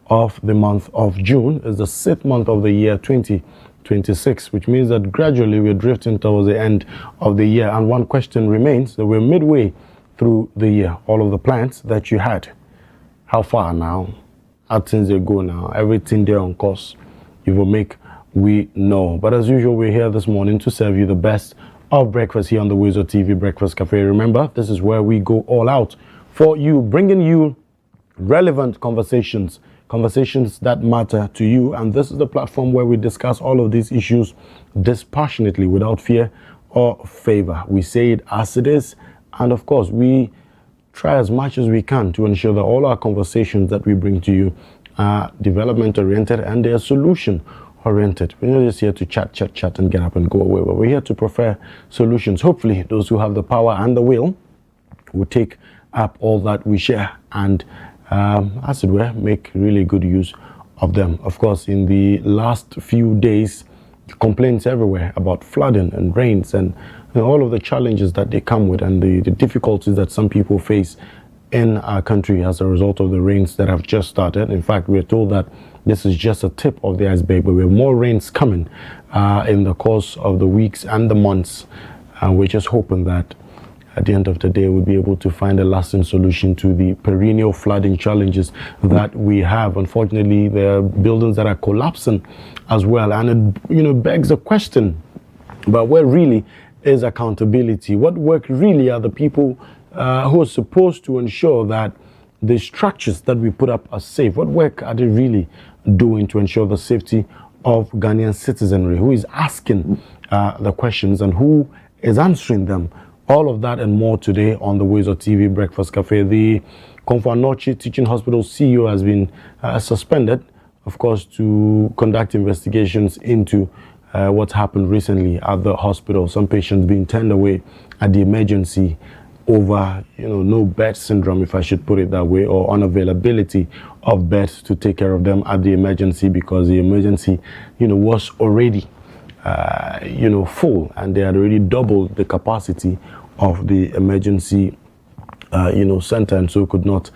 of the month of June. It's the 6th month of the year 2026, which means that gradually we're drifting towards the end of the year. And one question remains, that we're midway through the year. All of the plans that you had, how far now? How things they go now? Everything there on course. You will make we know. But as usual, we're here this morning to serve you the best of breakfast here on the WoezorTV Breakfast Cafe. Remember, this is where we go all out for you, bringing you relevant conversations that matter to you. And this is the platform where we discuss all of these issues dispassionately, without fear or favor. We say it as it is. And of course, we try as much as we can to ensure that all our conversations that we bring to you are development-oriented and they are solution-oriented. We're not just here to chat and get up and go away, but we're here to prefer solutions. Hopefully, those who have the power and the will take up all that we share and, as it were, make really good use of them. Of course, in the last few days, complaints everywhere about flooding and rains and all of the challenges that they come with, and the difficulties that some people face in our country as a result of the rains that have just started. In fact, we're told that this is just a tip of the iceberg, but we have more rains coming in the course of the weeks and the months. And we're just hoping that at the end of the day, we'll be able to find a lasting solution to the perennial flooding challenges that we have. Unfortunately, there are buildings that are collapsing as well. And it, begs a question about where really is accountability. What work really are the people who are supposed to ensure that the structures that we put up are safe? What work are they really doing to ensure the safety of Ghanaian citizenry? Who is asking the questions and who is answering them? All of that and more today on the WoezorTV Breakfast Cafe. The Komfo Anokye Teaching Hospital CEO has been suspended, of course, to conduct investigations into what's happened recently at the hospital. Some patients being turned away at the emergency over, no bed syndrome, if I should put it that way, or unavailability of beds to take care of them at the emergency because the emergency, was already, full, and they had already doubled the capacity of the emergency center, and so could not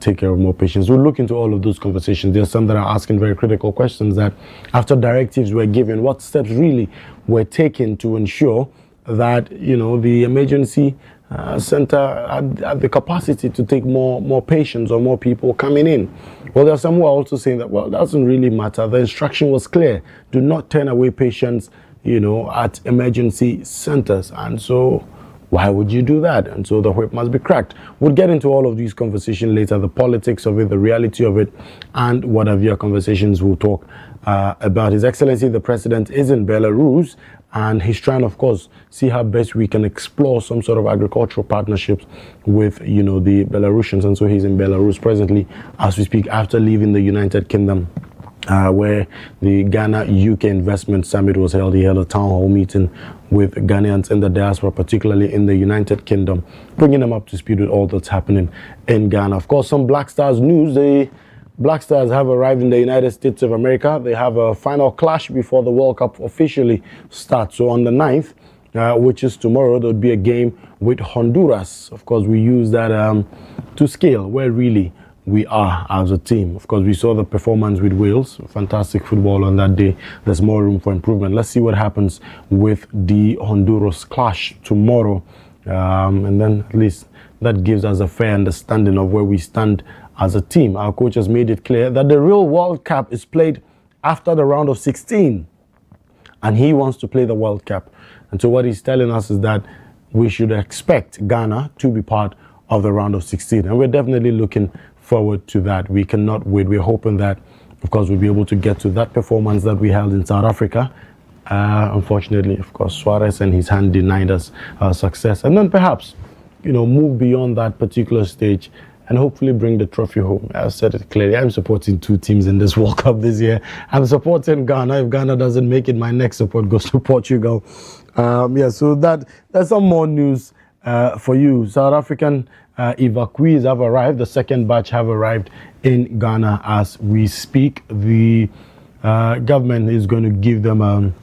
take care of more patients. We'll look into all of those conversations. There are some that are asking very critical questions that after directives were given, what steps really were taken to ensure that, the emergency center had the capacity to take more patients or more people coming in. Well, there are some who are also saying that, well, that doesn't really matter. The instruction was clear. Do not turn away patients, at emergency centers. And so why would you do that? And so the whip must be cracked. We'll get into all of these conversations later, the politics of it, the reality of it, and what have your conversations we'll talk about. His Excellency, the President, is in Belarus, and he's trying, of course, see how best we can explore some sort of agricultural partnerships with, the Belarusians. And so he's in Belarus presently as we speak, after leaving the United Kingdom, where the Ghana-UK Investment Summit was held. He held a town hall meeting with Ghanaians in the diaspora, particularly in the United Kingdom, bringing them up to speed with all that's happening in Ghana. Of course, some Black Stars news. The Black Stars have arrived in the United States of America. They have a final clash before the World Cup officially starts. So on the 9th, which is tomorrow, there would be a game with Honduras. Of course, we use that to scale where really we are as a team. Of course, we saw the performance with Wales. Fantastic football on that day. There's more room for improvement. Let's see what happens with the Honduras clash tomorrow. And then at least that gives us a fair understanding of where we stand as a team. Our coach has made it clear that the real World Cup is played after the round of 16. And he wants to play the World Cup. And so what he's telling us is that we should expect Ghana to be part of the round of 16. And we're definitely looking forward to that. We cannot wait. We're hoping that, of course, we'll be able to get to that performance that we held in South Africa. Unfortunately, of course, Suarez and his hand denied us success. And then perhaps, move beyond that particular stage and hopefully bring the trophy home. I've said it clearly. I'm supporting two teams in this World Cup this year. I'm supporting Ghana. If Ghana doesn't make it, my next support goes to Portugal. So that's some more news for you. South African evacuees have arrived. The second batch have arrived in Ghana as we speak. The government is going to give them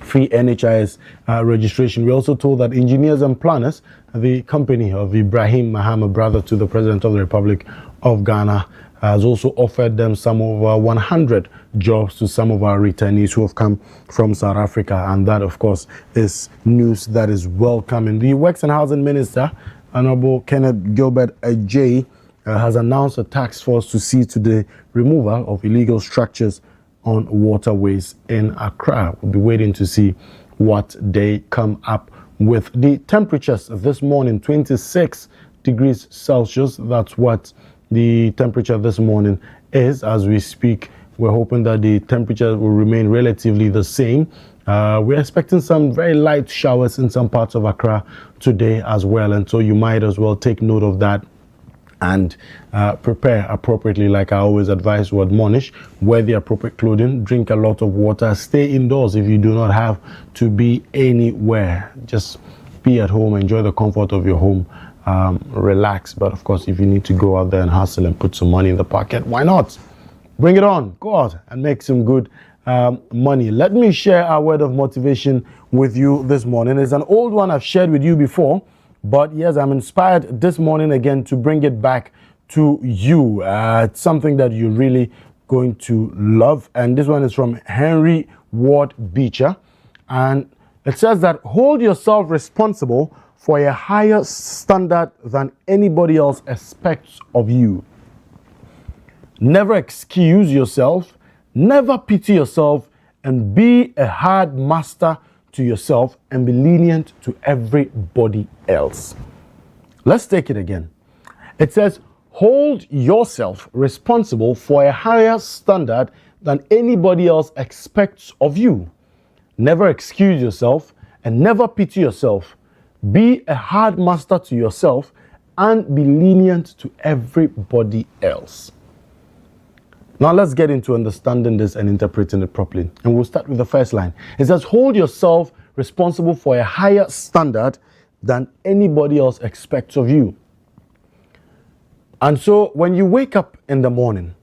free NHIS registration. We also told that engineers and planners, the company of Ibrahim Mahama, brother to the President of the Republic of Ghana, has also offered them some over 100 jobs to some of our returnees who have come from South Africa. And that, of course, is news that is welcoming. The Works and Housing Minister, Honorable Kenneth Gilbert Ajay, has announced a task force to see to the removal of illegal structures on waterways in Accra. We'll be waiting to see what they come up with. The temperatures this morning, 26 degrees Celsius. That's what the temperature this morning is as we speak. We're hoping that the temperature will remain relatively the same. We're expecting some very light showers in some parts of Accra today as well, and so you might as well take note of that and prepare appropriately, like I always advise or admonish. Wear the appropriate clothing, drink a lot of water, stay indoors if you do not have to be anywhere. Just be at home, enjoy the comfort of your home, relax. But of course, if you need to go out there and hustle and put some money in the pocket, why not? Bring it on, go out and make some good money. Let me share a word of motivation with you this morning. It's an old one I've shared with you before, but yes, I'm inspired this morning again to bring it back to you. It's something that you're really going to love. And this one is from Henry Ward Beecher. And it says that hold yourself responsible for a higher standard than anybody else expects of you. Never excuse yourself, never pity yourself, and be a hard master to yourself and be lenient to everybody else. Let's take it again. It says, hold yourself responsible for a higher standard than anybody else expects of you. Never excuse yourself and never pity yourself. Be a hard master to yourself and be lenient to everybody else. Now let's get into understanding this and interpreting it properly. And we'll start with the first line. It says, hold yourself responsible for a higher standard than anybody else expects of you. And so when you wake up in the morning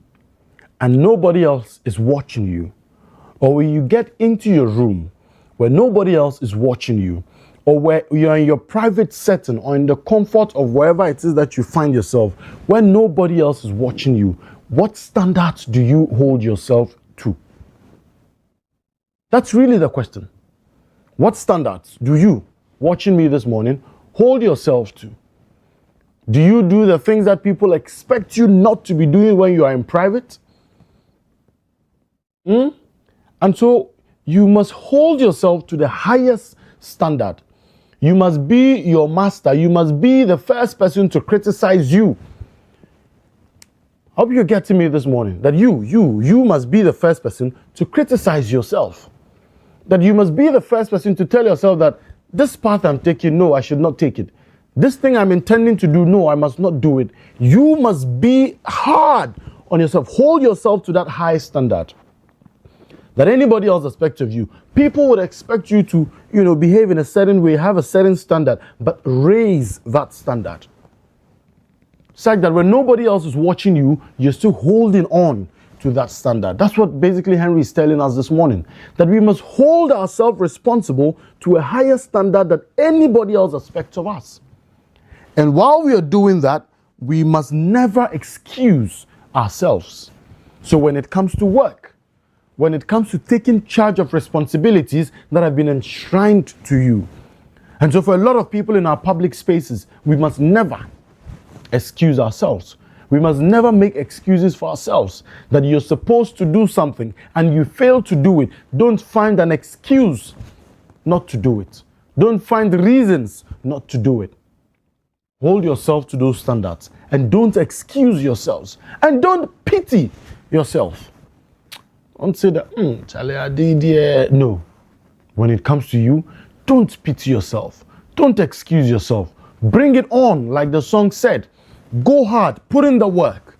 and nobody else is watching you, or when you get into your room where nobody else is watching you, or where you're in your private setting or in the comfort of wherever it is that you find yourself, when nobody else is watching you, what standards do you hold yourself to? That's really the question. What standards do you, watching me this morning, hold yourself to? Do you do the things that people expect you not to be doing when you are in private? And so you must hold yourself to the highest standard. You must be your master. You must be the first person to criticize you. I hope you're getting me this morning. That you must be the first person to criticize yourself. That you must be the first person to tell yourself that this path I'm taking, no, I should not take it. This thing I'm intending to do, no, I must not do it. You must be hard on yourself. Hold yourself to that high standard that anybody else expects of you. People would expect you to, behave in a certain way, have a certain standard, but raise that standard. Such that when nobody else is watching you, you're still holding on to that standard. That's what basically Henry is telling us this morning, that we must hold ourselves responsible to a higher standard that anybody else expects of us. And while we are doing that, we must never excuse ourselves. So when it comes to work, when it comes to taking charge of responsibilities that have been enshrined to you. And so for a lot of people in our public spaces, we must never excuse ourselves. We must never make excuses for ourselves that you're supposed to do something and you fail to do it. Don't find an excuse not to do it. Don't find reasons not to do it. Hold yourself to those standards and don't excuse yourselves and don't pity yourself. Don't say that, Charlie, I did, no. When it comes to you, don't pity yourself. Don't excuse yourself. Bring it on, like the song said. Go hard, put in the work.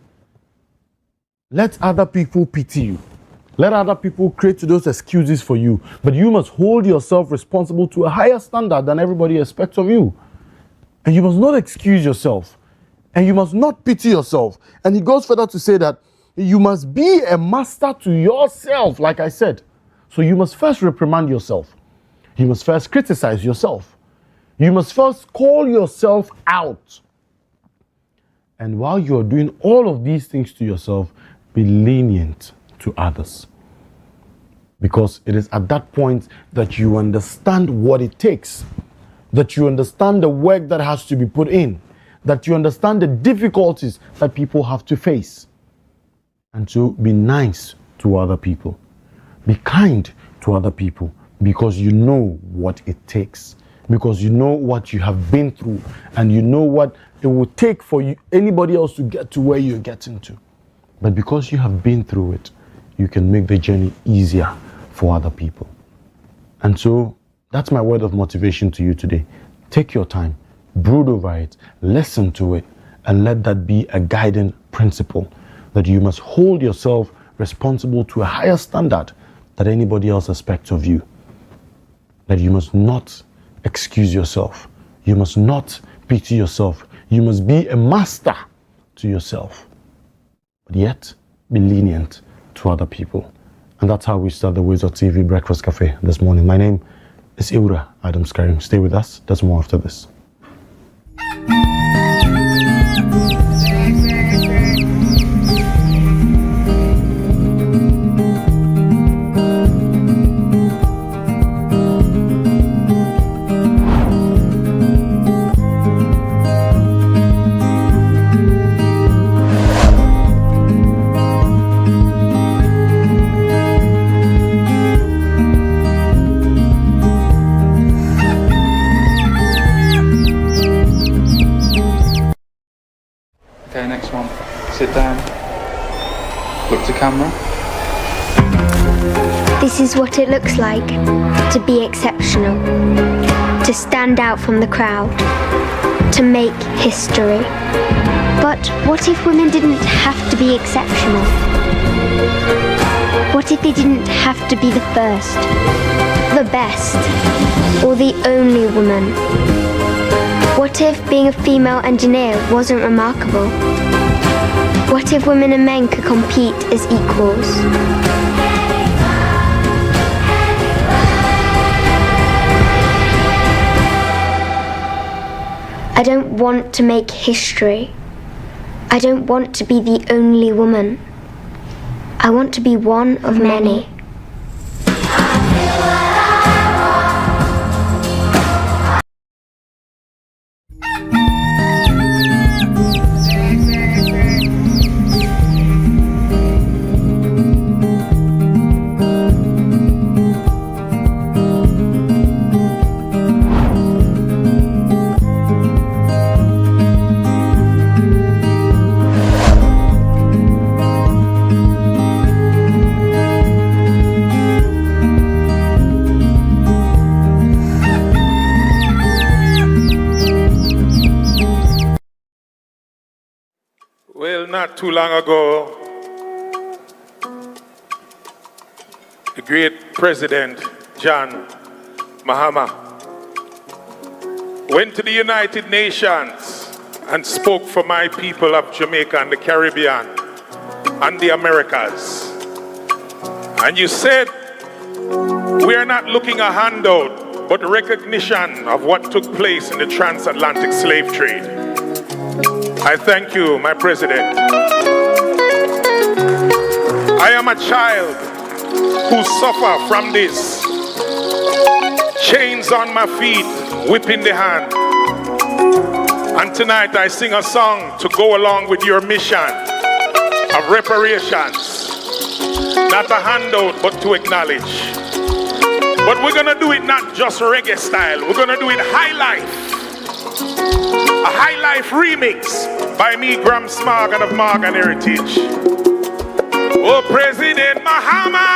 Let other people pity you. Let other people create those excuses for you. But you must hold yourself responsible to a higher standard than everybody expects of you. And you must not excuse yourself. And you must not pity yourself. And he goes further to say that you must be a master to yourself, like I said. So you must first reprimand yourself. You must first criticize yourself. You must first call yourself out. And while you are doing all of these things to yourself, be lenient to others. Because it is at that point that you understand what it takes, that you understand the work that has to be put in, that you understand the difficulties that people have to face. And so be nice to other people. Be kind to other people because you know what it takes, because you know what you have been through, and you know what it will take for you, anybody else to get to where you're getting to. But because you have been through it, you can make the journey easier for other people. And so that's my word of motivation to you today. Take your time, brood over it, listen to it, and let that be a guiding principle that you must hold yourself responsible to a higher standard that anybody else expects of you. That you must not excuse yourself. You must not pity yourself. You must be a master to yourself. But yet, be lenient to other people. And that's how we start the WoezorTV Breakfast Cafe this morning. My name is Iura Adams Karim. Stay with us. There's more after this. Next one. Sit down. Look to camera. This is what it looks like to be exceptional, to stand out from the crowd, to make history. But what if women didn't have to be exceptional? What if they didn't have to be the first, the best, or the only woman? What if being a female engineer wasn't remarkable? What if women and men could compete as equals? I don't want to make history. I don't want to be the only woman. I want to be one of many. Well, not too long ago, the great President John Mahama went to the United Nations and spoke for my people of Jamaica and the Caribbean and the Americas. And you said, we are not looking a handout, but recognition of what took place in the transatlantic slave trade. I thank you, my president. I am a child who suffer from this. Chains on my feet, whip in the hand. And tonight I sing a song to go along with your mission of reparations. Not a handout, but to acknowledge. But we're gonna do it not just reggae style, we're gonna do it high life. A high life remix by me, Graham Smargan of Morgan Heritage. Oh, President Mahama,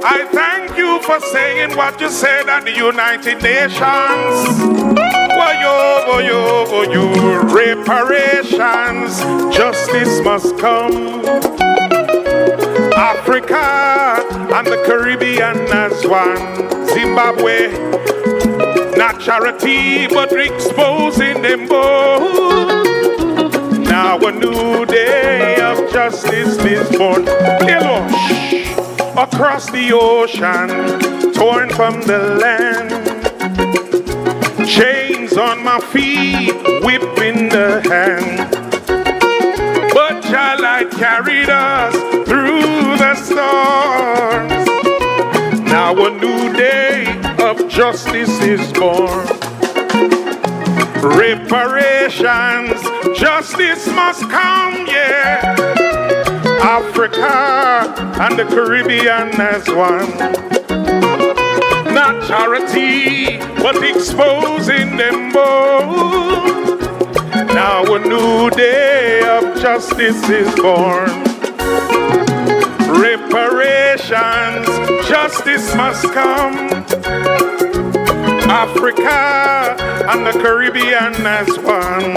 I thank you for saying what you said at the United Nations. Reparations, justice must come. Africa and the Caribbean as one. Zimbabwe, not charity, but exposing them both. Now a new day of justice is born. Across the ocean, torn from the land. Chains on my feet, whip in the hand. But your light carried us through the storms. Now a new day of justice is born. Reparations, justice must come, yeah. Africa and the Caribbean as one. Not charity, but exposing them both. Now a new day of justice is born. Reparations, justice must come. Africa and the Caribbean as one.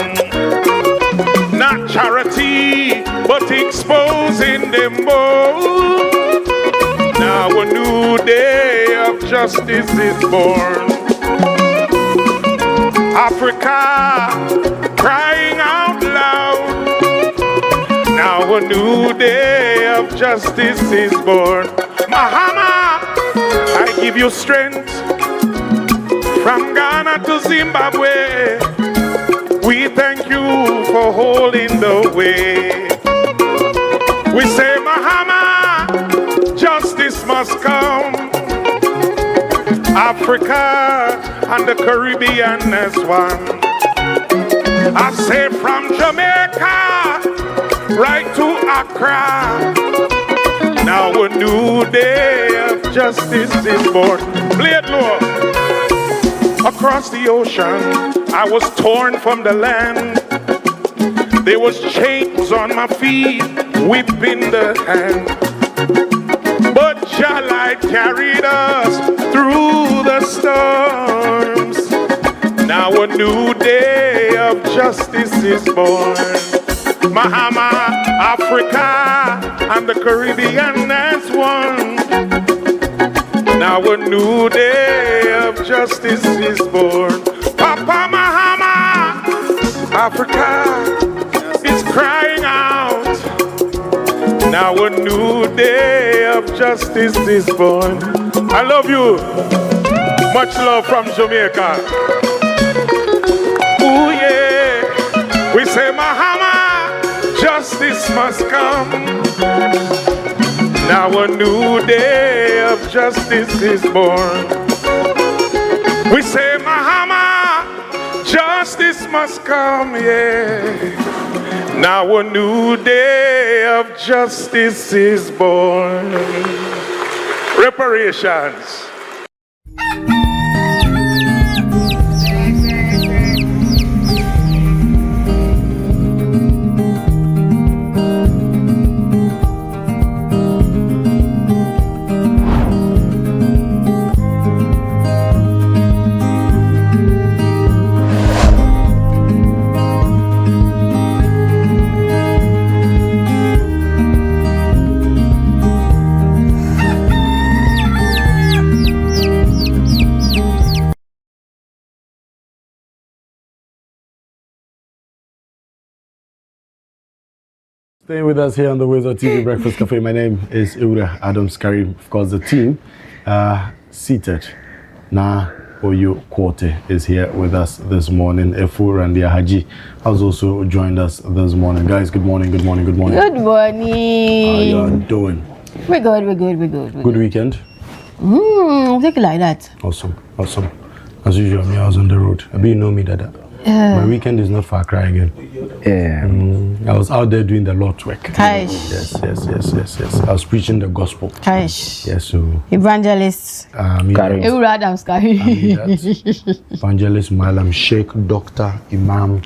Not charity, but exposing them both. Now a new day of justice is born. Africa crying out loud. Now a new day of justice is born. Mahama, I give you strength. From Ghana to Zimbabwe, we thank you for holding the way. We say, Mahama, justice must come. Africa and the Caribbean as one. I say from Jamaica right to Accra. Now a new day of justice is born. Play it low. Across the ocean, I was torn from the land. There was chains on my feet, whip in the hand. But your light carried us through the storms. Now a new day of justice is born. Mahama, Africa, and the Caribbean as one. Now a new day of justice is born. Papa Mahama, Africa is crying out. Now a new day of justice is born. I love you. Much love from Jamaica. Ooh yeah. We say Mahama, justice must come. Now a new day of justice is born. We say, Mahama, justice must come, yeah. Now a new day of justice is born. Reparations. Staying with us here on the WoezorTV Breakfast Cafe. My name is Ura Adams Karim. Of course, the team seated. Na Oyo Kwote is here with us this morning. Efu Randia Haji has also joined us this morning. Guys, good morning, good morning, good morning. Good morning. How you doing? We're good. Good weekend? Take it like that. Awesome. As usual, me, I was on the road. I mean, you know me, Dada. My weekend is not far cry again. I was out there doing the Lord's work. Kaish. Yes. I was preaching the gospel. Kaish. Yes, so Evangelist. Ura Adams Karim. Evangelist, Malam, Sheikh, Doctor, Imam,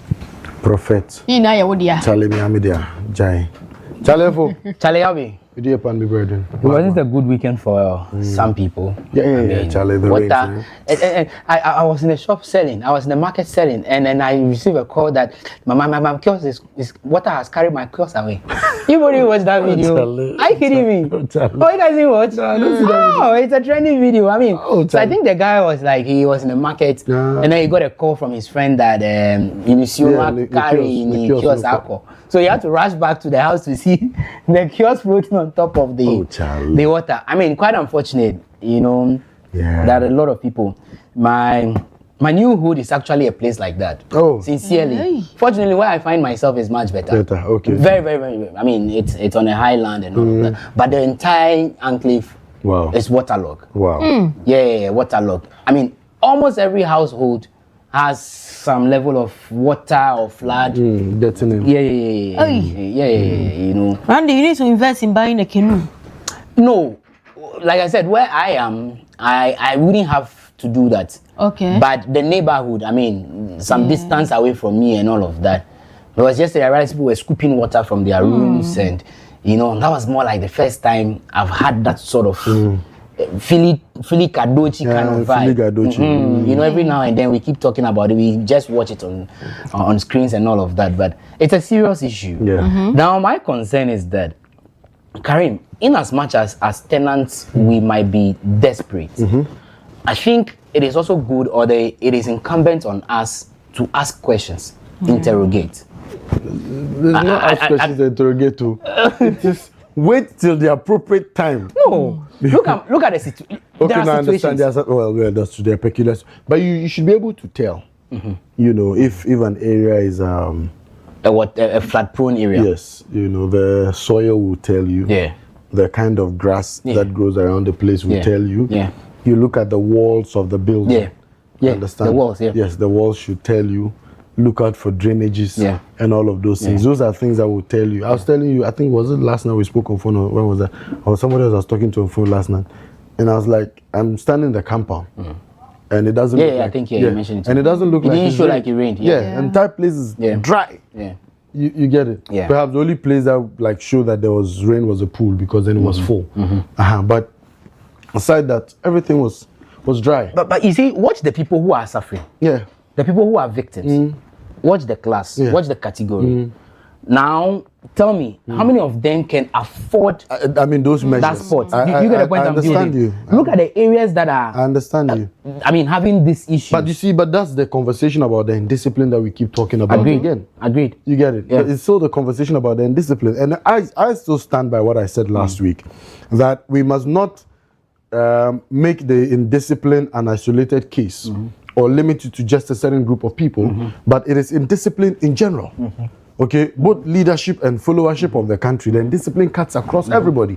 Prophet. You know your dear. Charlie, me Amidia, Jai. Charlie, Charlie, Abby. dear Pandy Burden. It wasn't a good weekend for some people. Yeah, Charlie. I was in the shop selling. I was in the market selling, and then I received a call that my kiosk is water has carried my kiosk away. You already watched that video? Are you kidding me? Oh, you guys didn't watch? Oh, it's a trending video. I mean, so I think the guy was like, he was in the market, and then he got a call from his friend that Inisioma carry in the kiosk alcohol. So he had to rush back to the house to see the kiosk floating on top of the water. I mean, quite unfortunate, that a lot of people. My My new hood is actually a place like that. Oh. Sincerely. Hey. Fortunately, where I find myself is much better. Better, okay. Very, very, very. I mean, it's on a highland and all of that. But the entire enclave is waterlogged. Wow. Yeah, waterlogged. I mean, almost every household has some level of water or flood. Getting in. Yeah, you know. Randy, you need to invest in buying a canoe. No, like I said, where I am, I wouldn't have to do that. Okay. But the neighborhood, I mean, some distance away from me and all of that. Because yesterday I realized people were scooping water from their rooms, and you know, that was more like the first time I've had that sort of Philly Kadochi kind of vibe. Philly Kadochi. You know, every now and then we keep talking about it. We just watch it on screens and all of that. But it's a serious issue. Yeah. Now my concern is that, Karim, in as much as tenants we might be desperate, I think it is also good, or it is incumbent on us to ask questions, interrogate. There's no ask questions to interrogate to. Just wait till the appropriate time. No, look at the situation. Okay, There now I are understand. situations. Well, that's true. They're peculiar, but you should be able to tell. You know, if an area is A flood-prone area. yes, you know, the soil will tell you. Yeah. The kind of grass that grows around the place will tell you. Yeah. You look at the walls of the building. Yeah. Yeah. Understand? The walls. Yeah. Yes, the walls should tell you. Look out for drainages and all of those things. Yeah. Those are things that will tell you. I was telling you, I think, was it last night we spoke on phone, or when was that? Or somebody else I was talking to on phone last night. And I was like, I'm standing in the compound. And it doesn't look like, I think you mentioned it. And it doesn't look It like didn't it's show rained. like it rained. Yeah. And entire place is dry. Yeah. You get it? Yeah. Perhaps the only place that like showed that there was rain was a pool, because then it was full. But aside that, everything was dry. But you see, watch the people who are suffering. Yeah. The people who are victims. Watch the class. Yeah. Watch the category. Now, tell me, how many of them can afford I mean, those measures. that spot? I You get the point I I'm understand building. you. Look at the areas that are, I understand you. I mean, having this issue. But you see, that's the conversation about the indiscipline that we keep talking about Agreed. again. Agreed. You get it? Yeah. But it's still the conversation about the indiscipline. And I still stand by what I said last week, that we must not make the indiscipline an isolated case or limit it to just a certain group of people, but it is indiscipline in general. Okay, both leadership and followership of the country, the indiscipline cuts across everybody.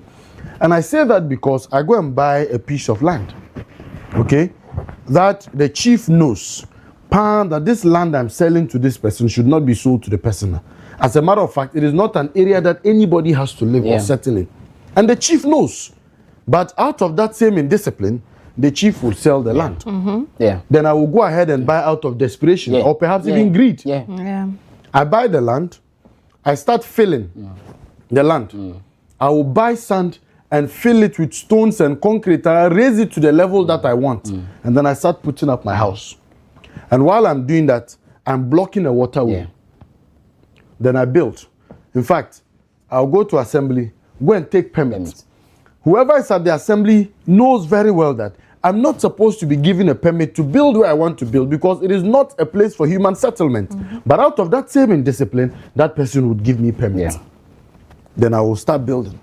And I say that because I go and buy a piece of land, okay, that the chief knows that this land I'm selling to this person should not be sold to the person. As a matter of fact, it is not an area that anybody has to live or settle in. And the chief knows. But out of that same indiscipline, the chief will sell the land. Then I will go ahead and buy out of desperation or perhaps even greed. I buy the land, I start filling the land. I will buy sand and fill it with stones and concrete, and I raise it to the level that I want. And then I start putting up my house. And while I'm doing that, I'm blocking a waterway. Then I build. In fact, I'll go to assembly, go and take permits. Whoever is at the assembly knows very well that I'm not supposed to be given a permit to build where I want to build, because it is not a place for human settlement. But out of that same indiscipline, that person would give me permits. Then I will start building.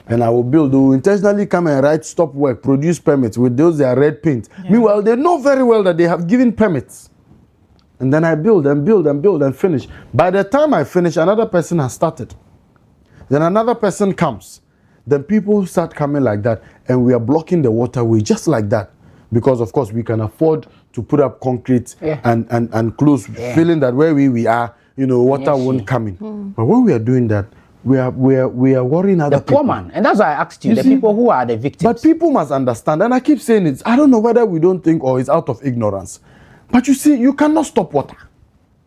And I will build. They will intentionally come and write stop work, produce permits with those that are red paint. Meanwhile, they know very well that they have given permits. And then I build and build and build and finish. By the time I finish, another person has started. Then another person comes. Then people start coming like that, and we are blocking the waterway just like that, because of course we can afford to put up concrete and close, feeling that where we are, you know, water won't come in. But when we are doing that, we are worrying other the poor people. man, and that's why I asked you, the see, people who are the victims. But people must understand, and I keep saying it. I don't know whether we don't think or it's out of ignorance, but you see, you cannot stop water.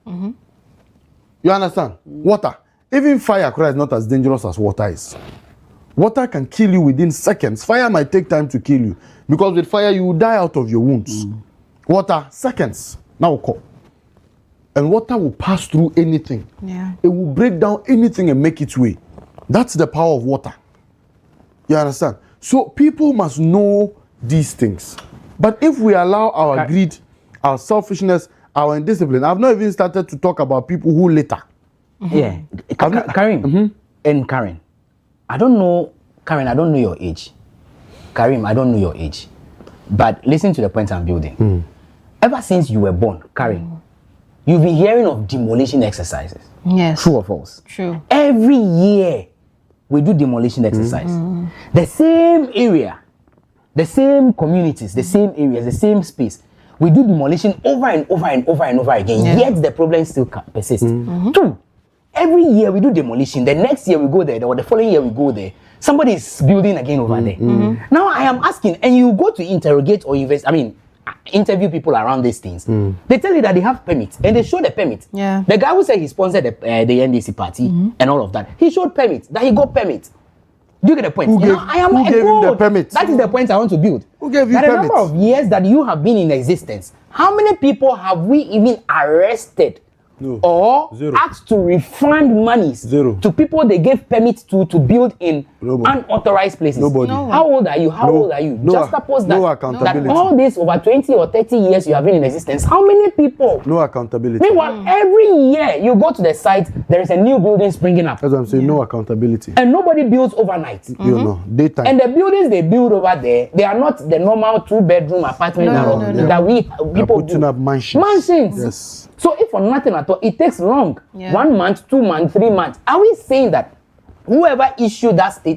You understand? Water, even fire is not as dangerous as water is. Water can kill you within seconds. Fire might take time to kill you, because with fire you will die out of your wounds. Water, seconds. Now call. And water will pass through anything. It will break down anything and make its way. That's the power of water. You understand? So people must know these things. But if we allow our greed, our selfishness, our indiscipline, I've not even started to talk about people who litter. Karim, and Karen, I don't know, Karen, I don't know your age. Karim, I don't know your age. But listen to the point I'm building. ever since you were born, Carrie, you've been hearing of demolition exercises. Yes. True or false? True. Every year, we do demolition exercise. The same area, the same communities, the same areas, the same space. We do demolition over and over and over and over again. Yeah. Yet the problem still persists. 2, every year we do demolition. The next year we go there, or the following year we go there. Somebody is building again over there. Now I am asking, and you go to interrogate or interview people around these things. They tell you that they have permits, and they show the permit. Yeah. The guy who said he sponsored the NDC party and all of that, he showed permits, that he got permits. Do you get the point? Who gave him the permit? That is the point I want to build. Who gave you that permits? The number of years that you have been in existence, how many people have we even arrested or Zero. asked to refund monies Zero. to people they gave permits to build in Nobody. unauthorized places? Nobody. No. How old are you? How old are you? No. Just suppose that, No accountability. that all this over 20 or 30 years you have been in existence, how many people? No accountability. Meanwhile, every year you go to the site, there is a new building springing up. That's what I'm saying. No accountability. And nobody builds overnight. You know, daytime. And the buildings they build over there, they are not the normal 2-bedroom apartment that we people putting do. up mansions. Mansions. Yes. So if for nothing at all, it takes long. Yeah. 1 month, 2 months, 3 months. Are we saying that whoever issued that the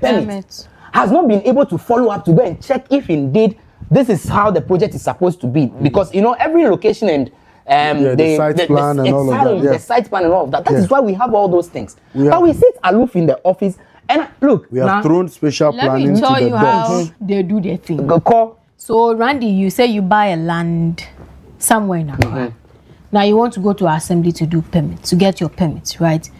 permit has not been able to follow up to go and check if indeed this is how the project is supposed to be? Because every location and the site plan and all of that. Yeah. The site plan and all of that. That is why we have all those things. We But we sit aloof in the office and look. We have thrown special Let planning me to tell the you how dogs. they do their thing. Go call. So, Randy, you say you buy a land somewhere in Accra. Now you want to go to assembly to do permits, to get your permits, right?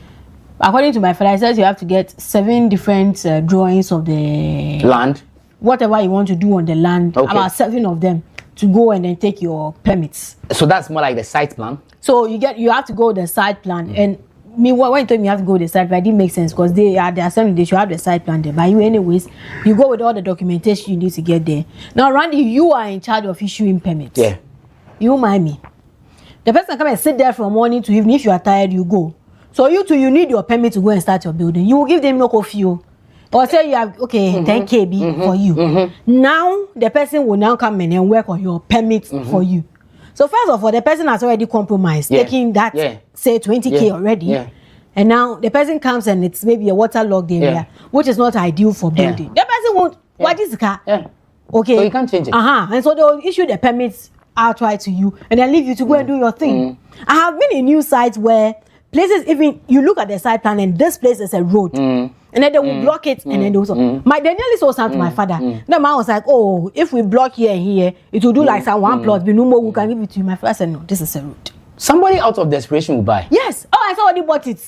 According to my father, it says you have to get 7 different drawings of the Land. whatever you want to do on the land, Okay. about 7 of them to go and then take your permits. So that's more like the site plan. So you have to go the site plan. And me when you told me you have to go the site plan, it didn't make sense because they are the assembly, they should have the site plan there. But you anyways, you go with all the documentation you need to get there. Now Randy, you are in charge of issuing permits. Yeah. You mind me? The person come and sit there from morning to evening. If you are tired, you go. So you need your permit to go and start your building. You will give them no coffee. Or say you have 10 KB for you. Now the person will now come in and work on your permit for you. So first of all, the person has already compromised, taking that say 20K already. Yeah. And now the person comes and it's maybe a waterlogged area, which is not ideal for building. The person won't. What is the car? Okay. So you can't change it. And so they'll issue the permits outright to you and then leave you to go and do your thing. I have been in new sites where places, even you look at the site plan and this place is a road, and then they will block it, and then they also they nearly saw something to my father. The man was like, oh, if we block here and here, it will do like some 1 plot, be no more, we can give it to you. My father said, no, this is a road. Somebody out of desperation will buy. Yes. Oh, I somebody bought it.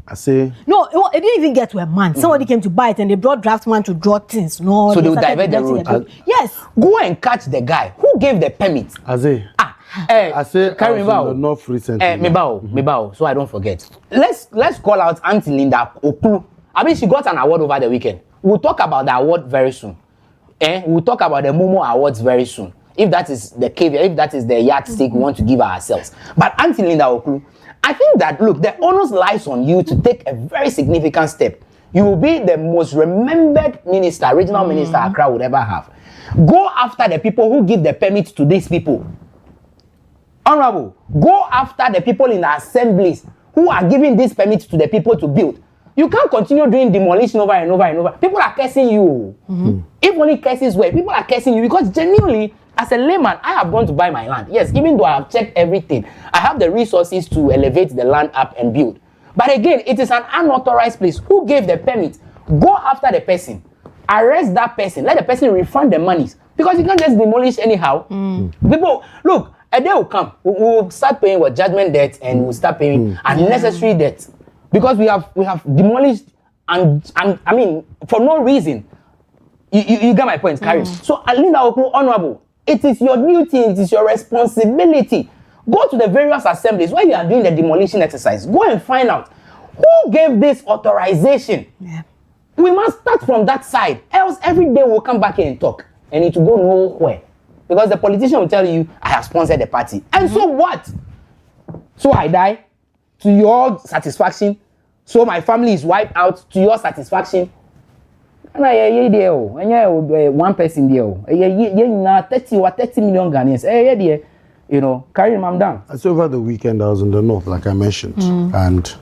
I say. No, it didn't even get to a month. Somebody came to buy it and they brought draftsman to draw things. No, So they will started divert the road. Yes. Go and catch the guy who gave the permit. I say. I say. Carry I was in the north recently. Mebao, so I don't forget. Let's call out Auntie Linda Okru. I mean, she got an award over the weekend. We'll talk about the award very soon. We'll talk about the Momo Awards very soon. If that is the caveat, if that is the yardstick we want to give ourselves. But Auntie Linda Okru, I think that, look, the onus lies on you to take a very significant step. You will be the most remembered minister, regional minister Accra would ever have. Go after the people who give the permits to these people. Honorable, go after the people in the assemblies who are giving these permits to the people to build. You can't continue doing demolition over and over and over. People are cursing you. If only curses were, people are cursing you because genuinely, as a layman, I have gone to buy my land. Yes, even though I have checked everything, I have the resources to elevate the land up and build. But again, it is an unauthorized place. Who gave the permit? Go after the person. Arrest that person. Let the person refund the monies. Because you can't just demolish anyhow. People, look, a day will come. We'll start paying what judgment debt and we'll start paying unnecessary debt. Because we have demolished and I mean, for no reason. You get my point, Carrie. So, Linda Okru, honorable, it is your duty, it is your responsibility. Go to the various assemblies where you are doing the demolition exercise. Go and find out who gave this authorization. Yeah. We must start from that side. Else every day we'll come back here and talk. And it will go nowhere. Because the politician will tell you, I have sponsored the party. And so what? So I die to your satisfaction. So my family is wiped out to your satisfaction. And I there, and one person there. Yeah, 30 million Ghanaians. Yeah, you know, carry them down. So over the weekend, I was in the north, like I mentioned, and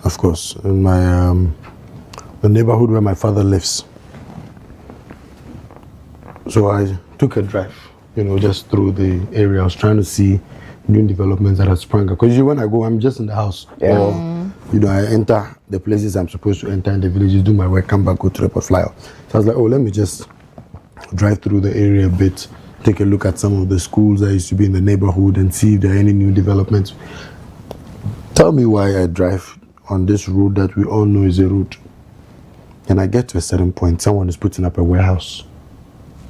of course, in my the neighborhood where my father lives. So I took a drive, you know, just through the area. I was trying to see new developments that have sprung up. Because when I go, I'm just in the house. Yeah. Or, you know, I enter the places I'm supposed to enter in the villages, do my work, come back, go to the airport, fly out. So I was like, oh, let me just drive through the area a bit, take a look at some of the schools that used to be in the neighborhood and see if there are any new developments. Tell me why I drive on this road that we all know is a road. And I get to a certain point, someone is putting up a warehouse.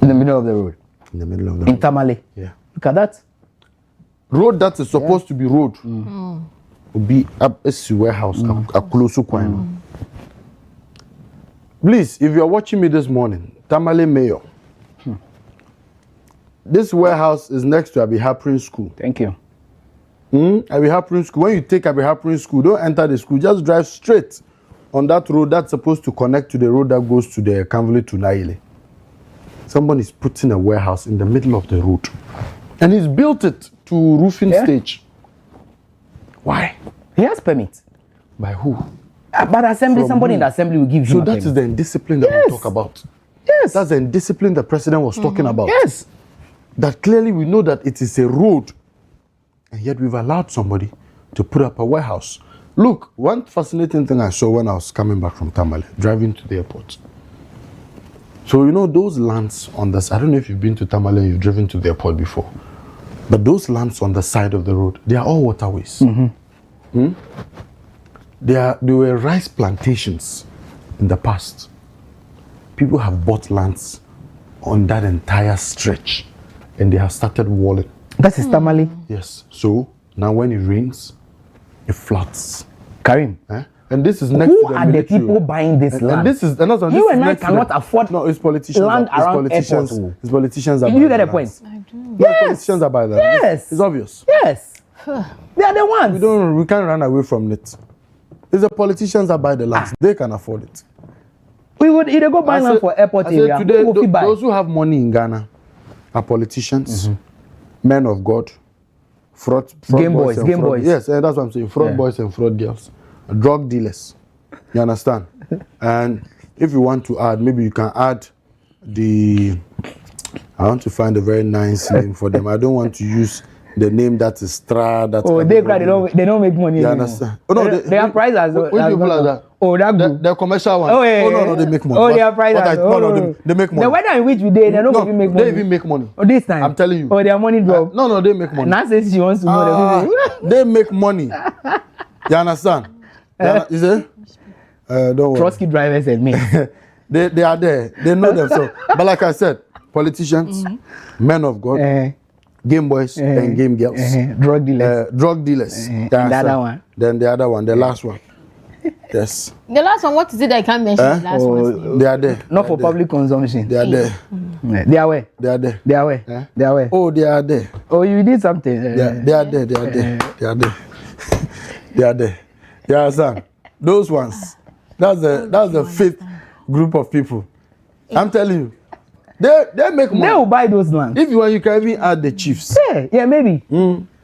In the middle of the road. In the middle of the In road. Tamale. Yeah. Look at that. Road that is supposed to be road will be up a warehouse, a close to Please, if you're watching me this morning, Tamale Mayor, this warehouse is next to Abihaprin School. Thank you. Abihaprin School. When you take Abihaprin School, don't enter the school, just drive straight on that road that's supposed to connect to the road that goes to the Kanvule to Naile. Someone is putting a warehouse in the middle of the road. And he's built it to roofing stage. Why? He has permit. By who? But assembly, From somebody who? in the assembly will give So him a that permit. is the indiscipline that we talk about. Yes. That's the indiscipline the president was talking about. Yes. That clearly we know that it is a road. And yet we've allowed somebody to put up a warehouse. Look, one fascinating thing I saw when I was coming back from Tamale, driving to the airport. So, you know, those lands on this, I don't know if you've been to Tamale and you've driven to the airport before, but those lands on the side of the road, they are all waterways. They were rice plantations in the past. People have bought lands on that entire stretch and they have started walling. That is Tamale. Yes. So now when it rains, it floods. Karim. And this is next Who to the are the military. people buying this land? And this is another. You and I cannot afford No, it's politicians. land it's around politicians. airport. It's politicians. That You buy get the the lands. point? No, it's Yes. politicians that buy that. Yes. It's obvious. Yes. They are the ones. We can't run away from it. It's the politicians that buy the lands. They can afford it. We would either go buy I land said- for airport I said area. today, Who will buy? those who have money in Ghana are politicians, men of God, fraud Game boys, and game fraud. boys. Yes, that's what I'm saying. Fraud Yeah. boys and fraud girls, drug dealers. You understand? And if you want to add, maybe you can add the. I want to find a very nice name for them. I don't want to use the name that is Stra. That Oh, they cry. They don't make money. You anymore. understand? Oh, no, they are priced as which people are that? Oh, that group. The commercial ones. Oh, yeah, no, yeah. they make money. Oh, What- they are priced what as No, they make money. The weather in which we did, they don't even make money. They even make money. Oh, this time. I'm telling you. Oh, their money drop. No, they make money. Now says she wants to know the people. They make money. You understand? You see? Don't worry. Trotsky drivers and me. They are there. They know themselves. But like I said, politicians, men of God, game boys and game girls, Drug dealers. drug dealers. You And the understand? other one. Then the other one, the last one. Yes. The last one, what is it that I can't mention? The last one. They are there. Not for public consumption. They are there. They are where? They are there. They are where? They are where? Oh, they are there. Oh, you did something. They are there. They are there. They are there. They are there. You understand? Those ones. That's the fifth group of people. I'm telling you. They make money. They will buy those lands. If you want, you can even add the chiefs. Yeah, maybe.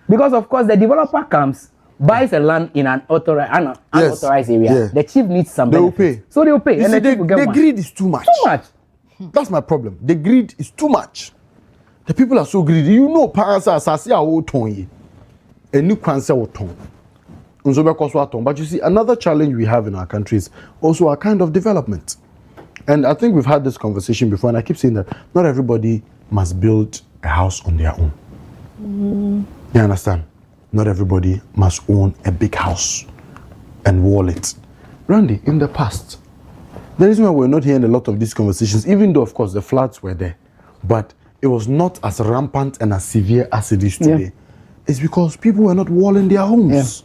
Because of course the developer comes, buys a land in an unauthorized area. Yeah. The chief needs some They will benefits. pay. So they will pay. You And see, the chief will get the one. greed is too much. Too much. That's my problem. The greed is too much. The people are so greedy. You know, parents are sassy a ton. A new cancer will ton. But you see, another challenge we have in our country is also a kind of development. And I think we've had this conversation before, and I keep saying that not everybody must build a house on their own. You understand? Not everybody must own a big house and wall it. Randy, in the past, the reason why we're not hearing a lot of these conversations, even though, of course, the floods were there, but it was not as rampant and as severe as it is today, is because people were not walling their homes.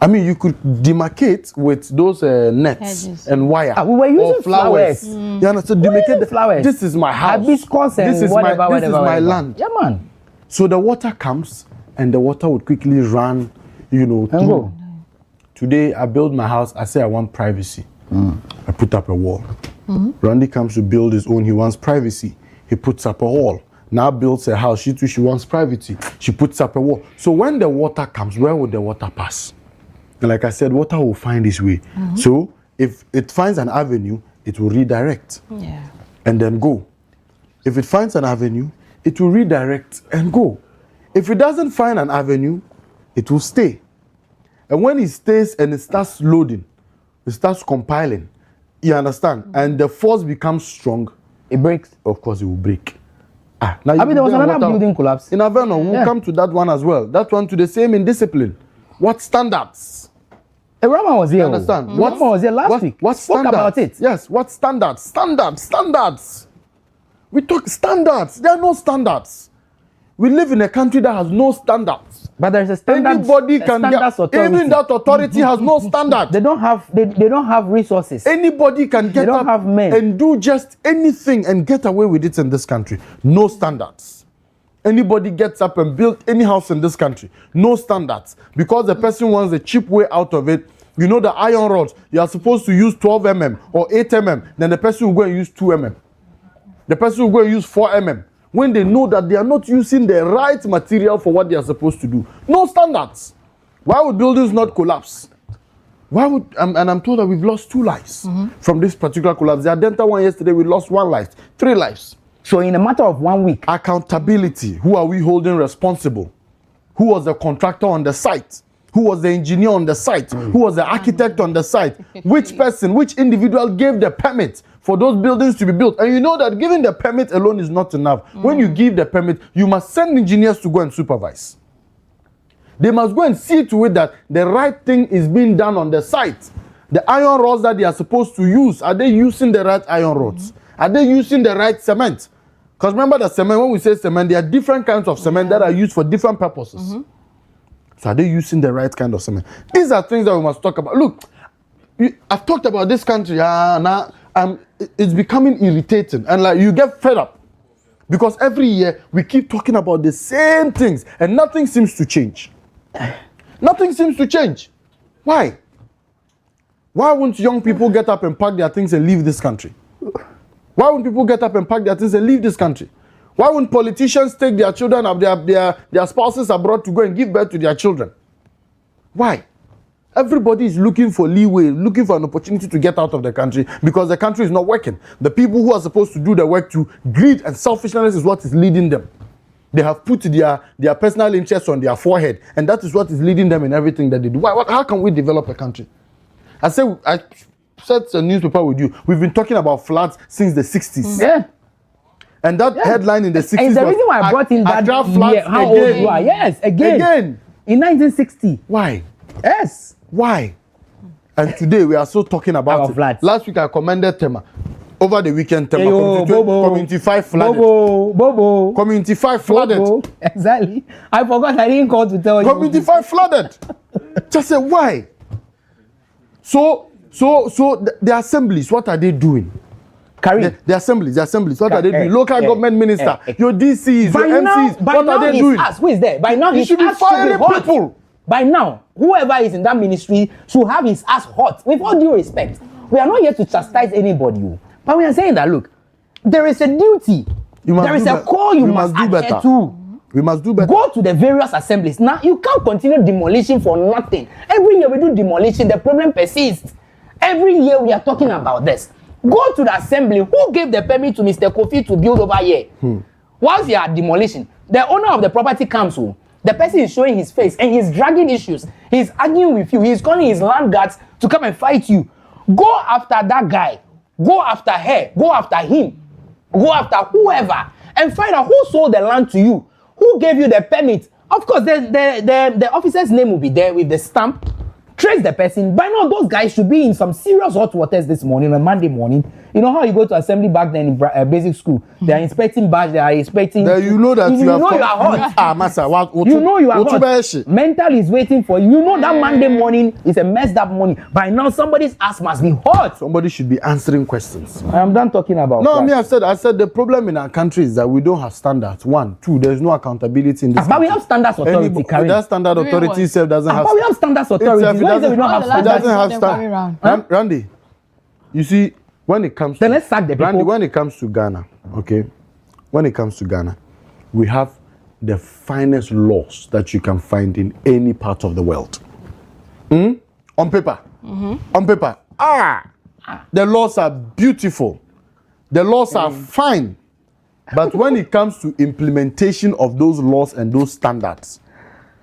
I mean, you could demarcate with those nets Hedges. and wire. We were using or flowers. flowers. You understand? Demarcate the flowers. This is my house. Hibiscus and this is whatever, my, this is whatever, my whatever. land. Yeah, man. So the water comes and the water would quickly run, you know, And through. go. Today, I build my house. I say I want privacy. I put up a wall. Randy comes to build his own. He wants privacy. He puts up a wall. Now builds a house. She wants privacy. She puts up a wall. So when the water comes, where would the water pass? And like I said, water will find its way. So if it finds an avenue, it will redirect and then go. If it finds an avenue, it will redirect and go. If it doesn't find an avenue, it will stay. And when it stays and it starts loading, it starts compiling, you understand? And the force becomes strong, it breaks. Of course, it will break. Now I mean, there was another building collapse. In Averno, we'll come to that one as well. That one to the same in discipline. What standards? Rama was here. You understand? Rama was here last week. What spoke standards? About it. Yes, what standards? Standards. We talk standards. There are no standards. We live in a country that has no standards. But there's a standard. Anybody can get. Even that authority has no standard. They don't have resources. Anybody can get up and do just anything and get away with it in this country. No standards. Anybody gets up and builds any house in this country. No standards. Because the person wants a cheap way out of it. You know the iron rods, you are supposed to use 12 mm or 8 mm. Then the person will go and use 2 mm. The person will go and use 4 mm. When they know that they are not using the right material for what they are supposed to do. No standards. Why would buildings not collapse? Why would, and I'm told that we've lost 2 lives from this particular collapse. The Adenta one yesterday, we lost 1 life, 3 lives. So in a matter of 1 week. Accountability. Who are we holding responsible? Who was the contractor on the site? Who was the engineer on the site? Who was the architect on the site? Which person, which individual gave the permit for those buildings to be built? And you know that giving the permit alone is not enough. When you give the permit, you must send engineers to go and supervise. They must go and see to it that the right thing is being done on the site. The iron rods that they are supposed to use, are they using the right iron rods? Are they using the right cement? Because remember the cement, when we say cement, there are different kinds of cement that are used for different purposes. So are they using the right kind of cement? These are things that we must talk about. Look, I've talked about this country, now it's becoming irritating. And like you get fed up. Because every year we keep talking about the same things and nothing seems to change. Nothing seems to change. Why? Why won't young people get up and pack their things and leave this country? Why won't people get up and pack their things and leave this country? Why won't politicians take their children of their spouses abroad to go and give birth to their children? Why? Everybody is looking for leeway, looking for an opportunity to get out of the country because the country is not working. The people who are supposed to do the work to greed and selfishness is what is leading them. They have put their personal interests on their forehead, and that is what is leading them in everything that they do. How can we develop a country? I said a newspaper with you. We've been talking about floods since the 60s. Yeah. And that headline in the 60s and the reason why I brought in that year, how old you are. Yes, again. In 1960. Why? Yes. Why? And today we are so talking about it. Floods. Last week I commended Tema. Over the weekend, Tema. Community 5 flooded. Bobo. Community 5 flooded. Bobo. Exactly. I forgot, I didn't call to tell you. Community 5 flooded. Just say why? So the assemblies, what are they doing? The assemblies, what are they doing? Local government minister, your DCs, your MCs, what are they doing? Who is there? By now, he should be firing people. By now, whoever is in that ministry should have his ass hot. With all due respect, we are not here to chastise anybody, but we are saying that look, there is a duty, there is a call you must adhere to. We must do better. Go to the various assemblies. Now, you can't continue demolition for nothing. Every year we do demolition, the problem persists. Every year we are talking about this. Go to the assembly. Who gave the permit to Mr. Kofi to build over here? Whilst you are demolition, the owner of the property comes home. The person is showing his face and he's dragging issues. He's arguing with you. He's calling his land guards to come and fight you. Go after that guy. Go after her. Go after him. Go after whoever. And find out who sold the land to you. Who gave you the permit? Of course, the officer's name will be there with the stamp. Trace the person. By now, those guys should be in some serious hot waters this morning, on Monday morning. You know how you go to assembly back then in basic school? They are inspecting badge, they are inspecting... You know that you are hot. You know you are hot. Mental is waiting for you. You know that Monday morning is a messed up morning. By now, somebody's ass must be hot. Somebody should be answering questions. I am done talking about I said the problem in our country is that we don't have standards. 1, 2, there's no accountability in this country. But we have standards authority, Karim. That standard authority itself doesn't have... But we have standards authority. Why is it we don't have standards? Randy, you see, when it comes then let's sack the people. Randy, when it comes to Ghana, okay, when it comes to Ghana, we have the finest laws that you can find in any part of the world. On paper. On paper. The laws are beautiful. The laws are fine. But when it comes to implementation of those laws and those standards,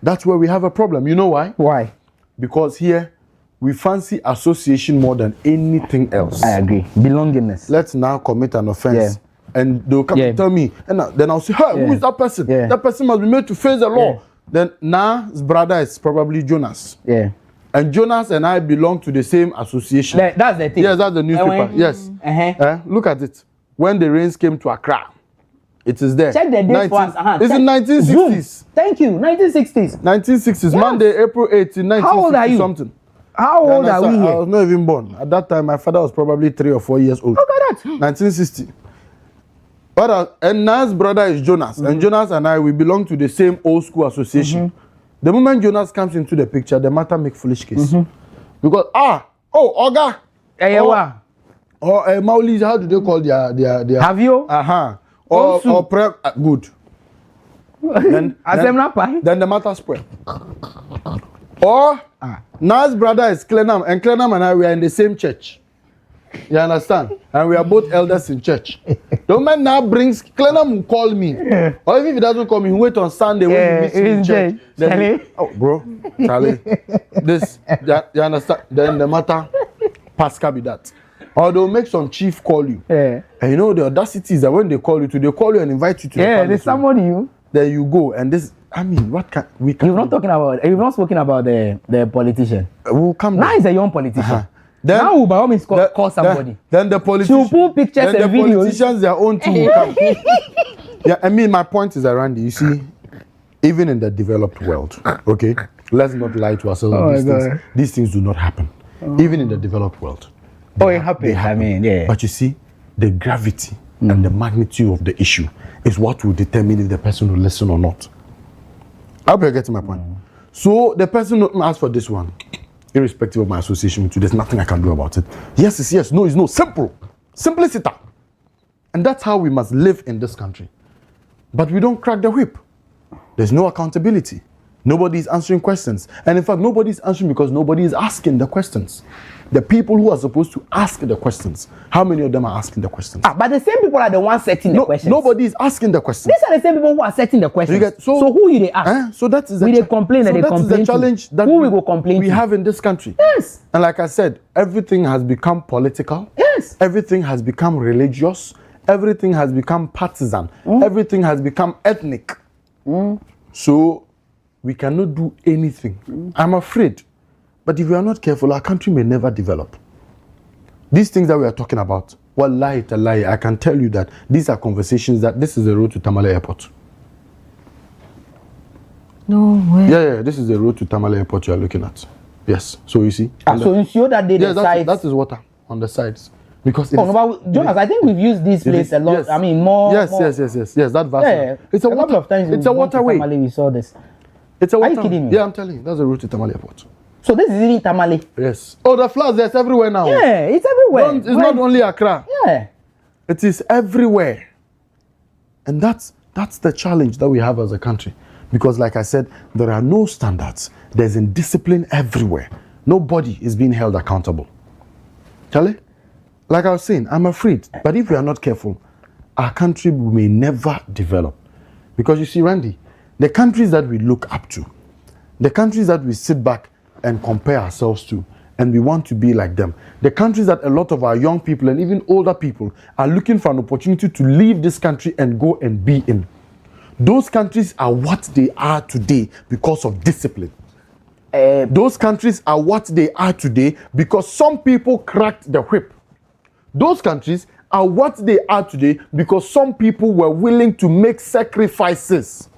that's where we have a problem. You know why? Why? Because here we fancy association more than anything else. I agree. Belongingness. Let's now commit an offense. And they'll come and tell me, and then I'll say, hey, who is that person? That person must be made to face the law. Then now his brother is probably Jonas. And Jonas and I belong to the same association. That's the thing. Yes, that's the newspaper. Yes. Look at it. When the rains came to Accra, it is there. Check the date for us. It's in 1960s. Zoom. Thank you. 1960s. 1960s. Yes. Monday, April 18, 1960 How old are you? Something. How old are we here? I was not even born. At that time, my father was probably 3 or 4 years old. Look at that. 1960. And Nas' brother is Jonas. And Jonas and I, we belong to the same old school association. The moment Jonas comes into the picture, the matter make foolish case. Because, Oga. Or Mauli, how do they call their Have you? Or prep, good. Then the matter spread. Or Nas' brother is Clenham, and Clenham and I, we are in the same church. You understand? And we are both elders in church. The man now brings, Clenham will call me. Or even if he doesn't call me, he wait on Sunday when he meets me in church. Then, bro, Charlie, this, you understand? Then the matter, Pascal be that. Or they'll make some chief call you. And you know the audacity is that when they call you and invite you to the they summon you. There you go. And this, I mean, what can we can You've not spoken about the politician. We'll come now back. He's a young politician. Then, now we'll by all means call somebody. Then the politicians. To put pictures and videos. Politicians, their own team will come. Yeah, I mean, my point is that, Randy, you see, even in the developed world, okay, let's not lie to ourselves. These things do not happen. Even in the developed world. It happens. I mean, But you see, the gravity and the magnitude of the issue is what will determine if the person will listen or not. I hope you're getting my point. So the person will ask for this one. Irrespective of my association with you, there's nothing I can do about it. Yes is yes, no is no. Simple. Simplicity. And that's how we must live in this country. But we don't crack the whip. There's no accountability. Nobody is answering questions. And in fact, nobody is answering because nobody is asking the questions. The people who are supposed to ask the questions, how many of them are asking the questions? But the same people are the ones setting the questions. Nobody is asking the questions. These are the same people who are setting the questions. So who will they ask? So that is they complain and they complain. That is the challenge that who we will complain we have in this country. Yes. And like I said, everything has become political. Yes. Everything has become religious. Everything has become partisan. Everything has become ethnic. So we cannot do anything. I'm afraid. But if we are not careful, our country may never develop. These things that we are talking about, wallahi tallahi, I can tell you that these are conversations that this is the road to Tamale Airport. No way. Yeah, this is the road to Tamale Airport you are looking at. Yes. So you see. So you show that they decide. That is water on the sides. Because Jonas, I think we've used this place a lot. Yes. I mean, more. Yes. That vast. Yeah, it's a couple of times. It's a waterway. We saw this. It's a waterway. Are you kidding me? Yeah, I'm telling you. That's the route to Tamale Airport. So this is in Tamale. Yes. Oh, the floods, there's everywhere now. Yeah, it's everywhere. It's not only Accra. Yeah. It is everywhere. And that's the challenge that we have as a country. Because like I said, there are no standards. There's indiscipline everywhere. Nobody is being held accountable. Charlie? Like I was saying, I'm afraid. But if we are not careful, our country may never develop. Because you see, Randy, the countries that we look up to, the countries that we sit back and compare ourselves to, and we want to be like them, the countries that a lot of our young people and even older people are looking for an opportunity to leave this country and go and be in, those countries are what they are today because of discipline. Those countries are what they are today because some people cracked the whip. Those countries are what they are today because some people were willing to make sacrifices,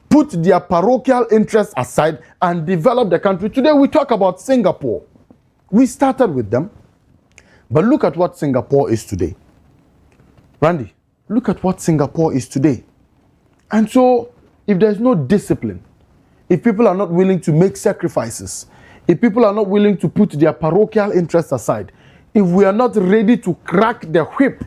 put their parochial interests aside and develop the country. Today we talk about Singapore. We started with them, but look at what Singapore is today. Randy, look at what Singapore is today. And so if there's no discipline, if people are not willing to make sacrifices, if people are not willing to put their parochial interests aside, if we are not ready to crack the whip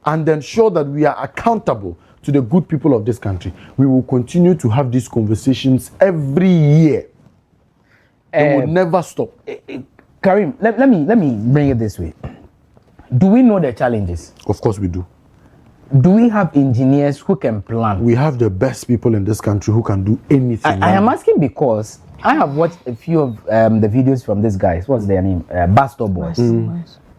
and ensure that we are accountable to the good people of this country, we will continue to have these conversations every year. They will never stop. Karim, let me bring it this way. Do we know the challenges? Of course we do. Do we have engineers who can plan? We have the best people in this country who can do anything. I am asking because I have watched a few of the videos from these guys. What's their name? Bus Stop Boys.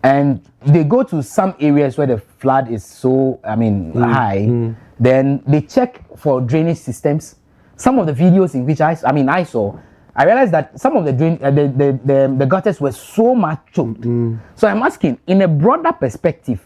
And they go to some areas where the flood is so, high. Then they check for drainage systems. Some of the videos in which I saw, I realized that some of the the gutters were so much choked. So I'm asking, in a broader perspective,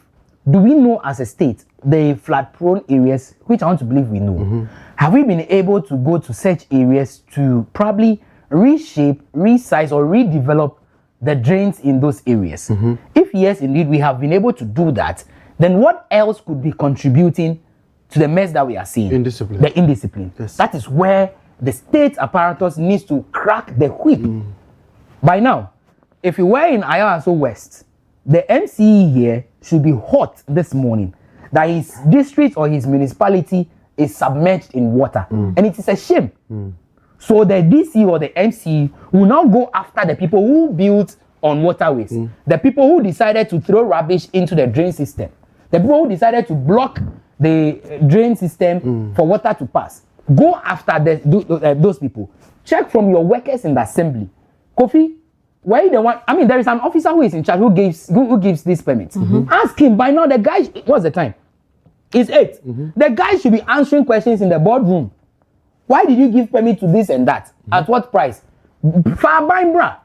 do we know as a state the flood-prone areas, which I want to believe we know? Have we been able to go to such areas to probably reshape, resize, or redevelop the drains in those areas? If yes, indeed, we have been able to do that, then what else could be contributing to the mess that we are seeing? Indiscipline. The indiscipline. Yes. That is where the state apparatus needs to crack the whip. By now, if you were in Ayawaso West, the MCE here should be hot this morning that his district or his municipality is submerged in water. And it is a shame. So the DC or the MCE will now go after the people who built on waterways, the people who decided to throw rubbish into the drain system, the people who decided to block the drain system for water to pass. Go after those people. Check from your workers in the assembly. Kofi, why the one? I mean, there is an officer who is in charge who gives these permits. Ask him. By now, the guy. What's the time? It's 8. The guy should be answering questions in the boardroom. Why did you give permit to this and that? At what price? Bra.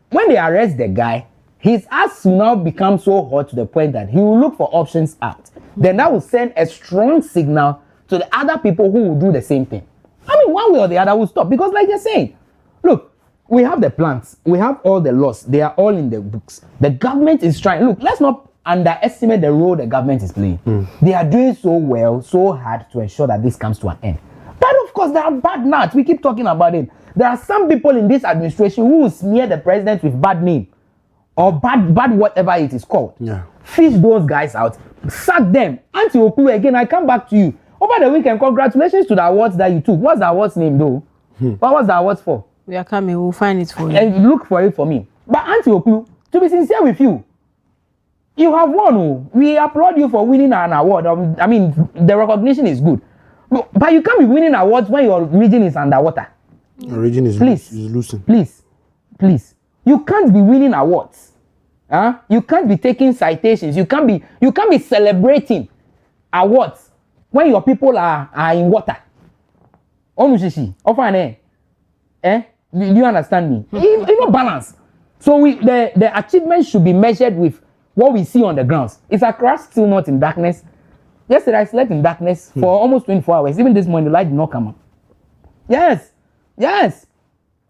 When they arrest the guy, his ass will now become so hot to the point that he will look for options out. Then that will send a strong signal to the other people who will do the same thing. I mean, one way or the other will stop. Because like you're saying, look, we have the plans. We have all the laws. They are all in the books. The government is trying. Look, let's not underestimate the role the government is playing. They are doing so well, so hard to ensure that this comes to an end. But of course, there are bad nuts. We keep talking about it. There are some people in this administration who will smear the president with bad name or bad whatever it is called. Yeah. Fish those guys out. Sack them. Auntie Okuru, again, I come back to you. Over the weekend, congratulations to the awards that you took. What's the awards name though? What was the awards for? We are coming. We'll find it for you. And look for it for me. But Auntie Okuru, to be sincere with you, you have won. Oh. We applaud you for winning an award. I mean, the recognition is good. But you can't be winning awards when your region is underwater. Your region is losing. Please. You can't be winning awards. You can't be taking citations. You can't be celebrating awards when your people are in water. Onushishi, ofane. Do you understand me? It's not balance. So the achievements should be measured with what we see on the grounds. Is Accra still not in darkness? Yesterday I slept in darkness for almost 24 hours. Even this morning the light did not come up. Yes. These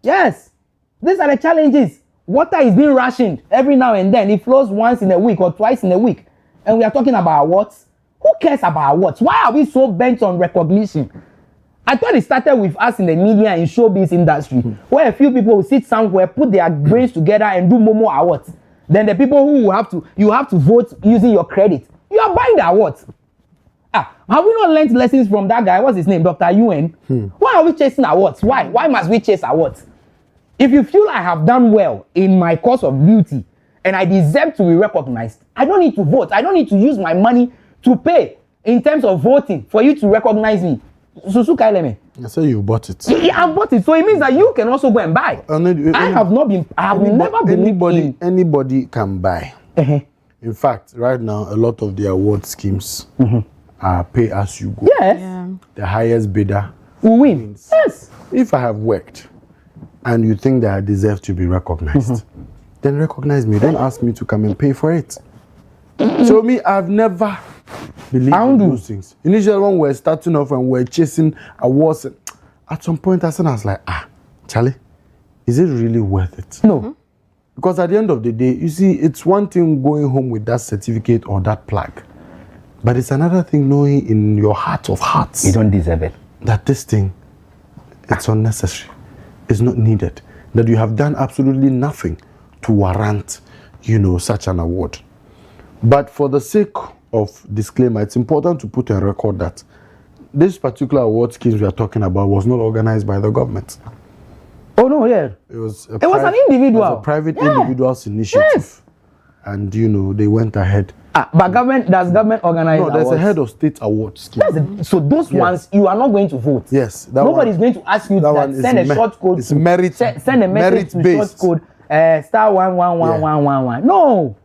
are the challenges. Water is being rationed every now and then. It flows once in a week or twice in a week. And we are talking about awards. Who cares about awards? Why are we so bent on recognition? I thought it started with us in the media and showbiz industry, where a few people will sit somewhere, put their brains together and do more awards. Then the people who you have to vote using your credit. You are buying the awards. Have we not learned lessons from that guy? What's his name? Dr. UN. Why are we chasing awards? Why must we chase awards? If you feel I have done well in my course of duty and I deserve to be recognized, I don't need to vote. I don't need to use my money to pay in terms of voting for you to recognize me. Susu Kaileme. I say you bought it. Yeah, I bought it. So it means that you can also go and buy. I have never been. Anybody can buy. In fact, right now, a lot of the award schemes are pay as you go. Yes. Yeah. The highest bidder Who wins? Yes. If I have worked and you think that I deserve to be recognized, then recognize me. Don't ask me to come and pay for it. So me, I've never believed in those things. Initially, when we were starting off and we were chasing awards, at some point I was like, Charlie, is it really worth it? No. Because at the end of the day, you see, it's one thing going home with that certificate or that plaque. But it's another thing knowing in your heart of hearts You don't deserve it. that this thing, it's unnecessary. It's not needed. That you have done absolutely nothing to warrant such an award. But for the sake of disclaimer, it's important to put on record that this particular award schemes we are talking about was not organized by the government. Oh no, yeah. It was an individual. It was a private individual's initiative. Yes. And they went ahead. But does government organize? No, there's awards? a head of state award scheme. So those ones you are not going to vote. Yes. Nobody's going to ask you that send a short code. It's merit. Send a message to short code star 111111.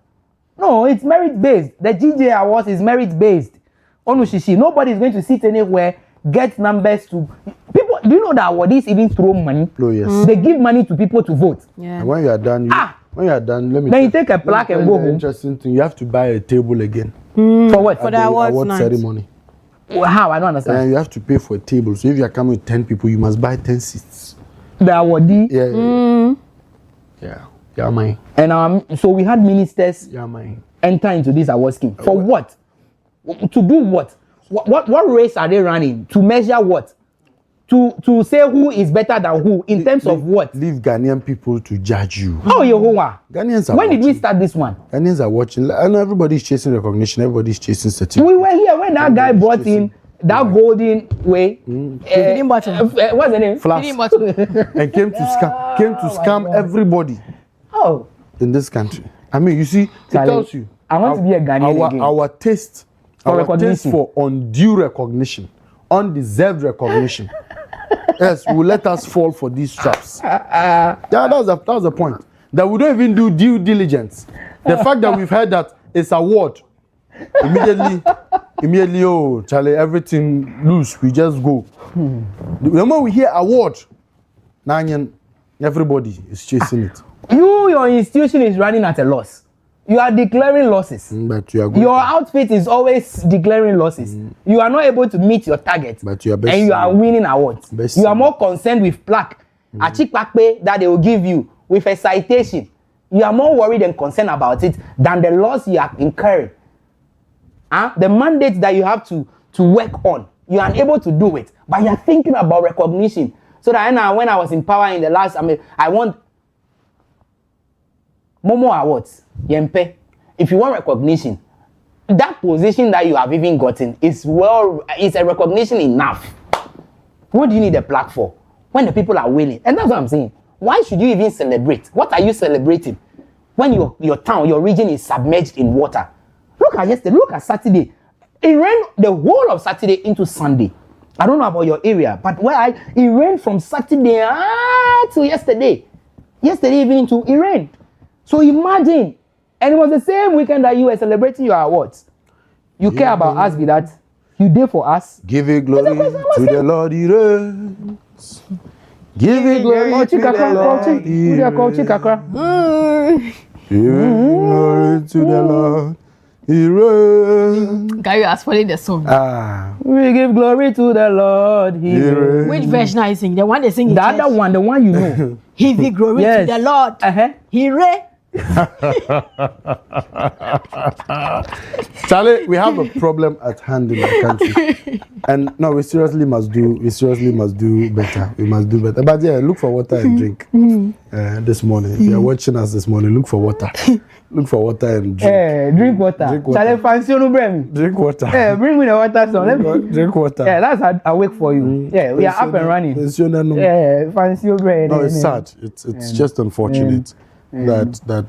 No, it's merit based. The GJ Awards is merit based. Onushishi. Nobody's going to sit anywhere, get numbers to people. Do you know that awardees even throw money? Oh yes. They give money to people to vote. Yeah. And when you are done, let me. Then you take a plaque and go home. Interesting thing. You have to buy a table again. For what? For the award ceremony. How? I don't understand. And you have to pay for a table. So if you are coming with 10 people, you must buy 10 seats. The awardee. Yeah, mine. And so we had ministers enter into this award scheme. For what? To do what? What race are they running? To measure what? To say who is better than who in terms of what? Leave Ghanaian people to judge you. Oh, Yehovah. Ghanaians are when watching. Did we start this one? Ghanaians are watching. I know everybody's chasing recognition. Everybody's chasing certificate. We were here when that guy brought in that golden way. What's the name? Flask. And came to scam everybody. Oh. In this country. I mean, you see, it tells you. I want to be a Ghanaian again. Our taste for undue recognition, undeserved recognition. Yes, will let us fall for these traps. That was the point. That we don't even do due diligence. The fact that we've heard that it's award, immediately, oh, Charlie, everything loose, we just go. The moment we hear award, everybody is chasing it. Your institution is running at a loss. You are declaring losses. But you are your outfit is always declaring losses. You are not able to meet your target. But you are and you are winning awards. You are more concerned with plaque, a chickpackpay that they will give you with a citation. You are more worried and concerned about it than the loss you are incurring. The mandate that you have to work on, you are unable to do it. But you are thinking about recognition. So that when I was in power in the last, I want Momo Awards, Yempe. If you want recognition, that position that you have even gotten is a recognition enough. What do you need a plaque for? When the people are willing. And that's what I'm saying. Why should you even celebrate? What are you celebrating? When your town, your region is submerged in water. Look at yesterday, look at Saturday. It rained the whole of Saturday into Sunday. I don't know about your area, but it rained from Saturday till yesterday. Yesterday evening to it rained. So imagine, and it was the same weekend that you were celebrating your awards. You care about us, be that you did for us. Give it glory to the Lord, he reigns. Give it glory to the Lord, he reigns. Give it glory to the Lord, he reigns. Guy, you are spoiling the song. We give glory to the Lord, he reigns. Which version are you singing? The one they sing in the church? other one, the one you know. He give glory to the Lord. He reigns. Charlie, we have a problem at hand in our country, and no, we seriously must do better. We must do better. But yeah, look for water and drink. This morning, if you are watching us this morning, look for water. Look for water and drink. Drink water. Charlie, fancy no bring. Drink water. Bring me the water, son. Drink water. Yeah, that's a wake for you. Yeah, we are up and running. Fancy no bring. No, it's sad. It's just unfortunate. That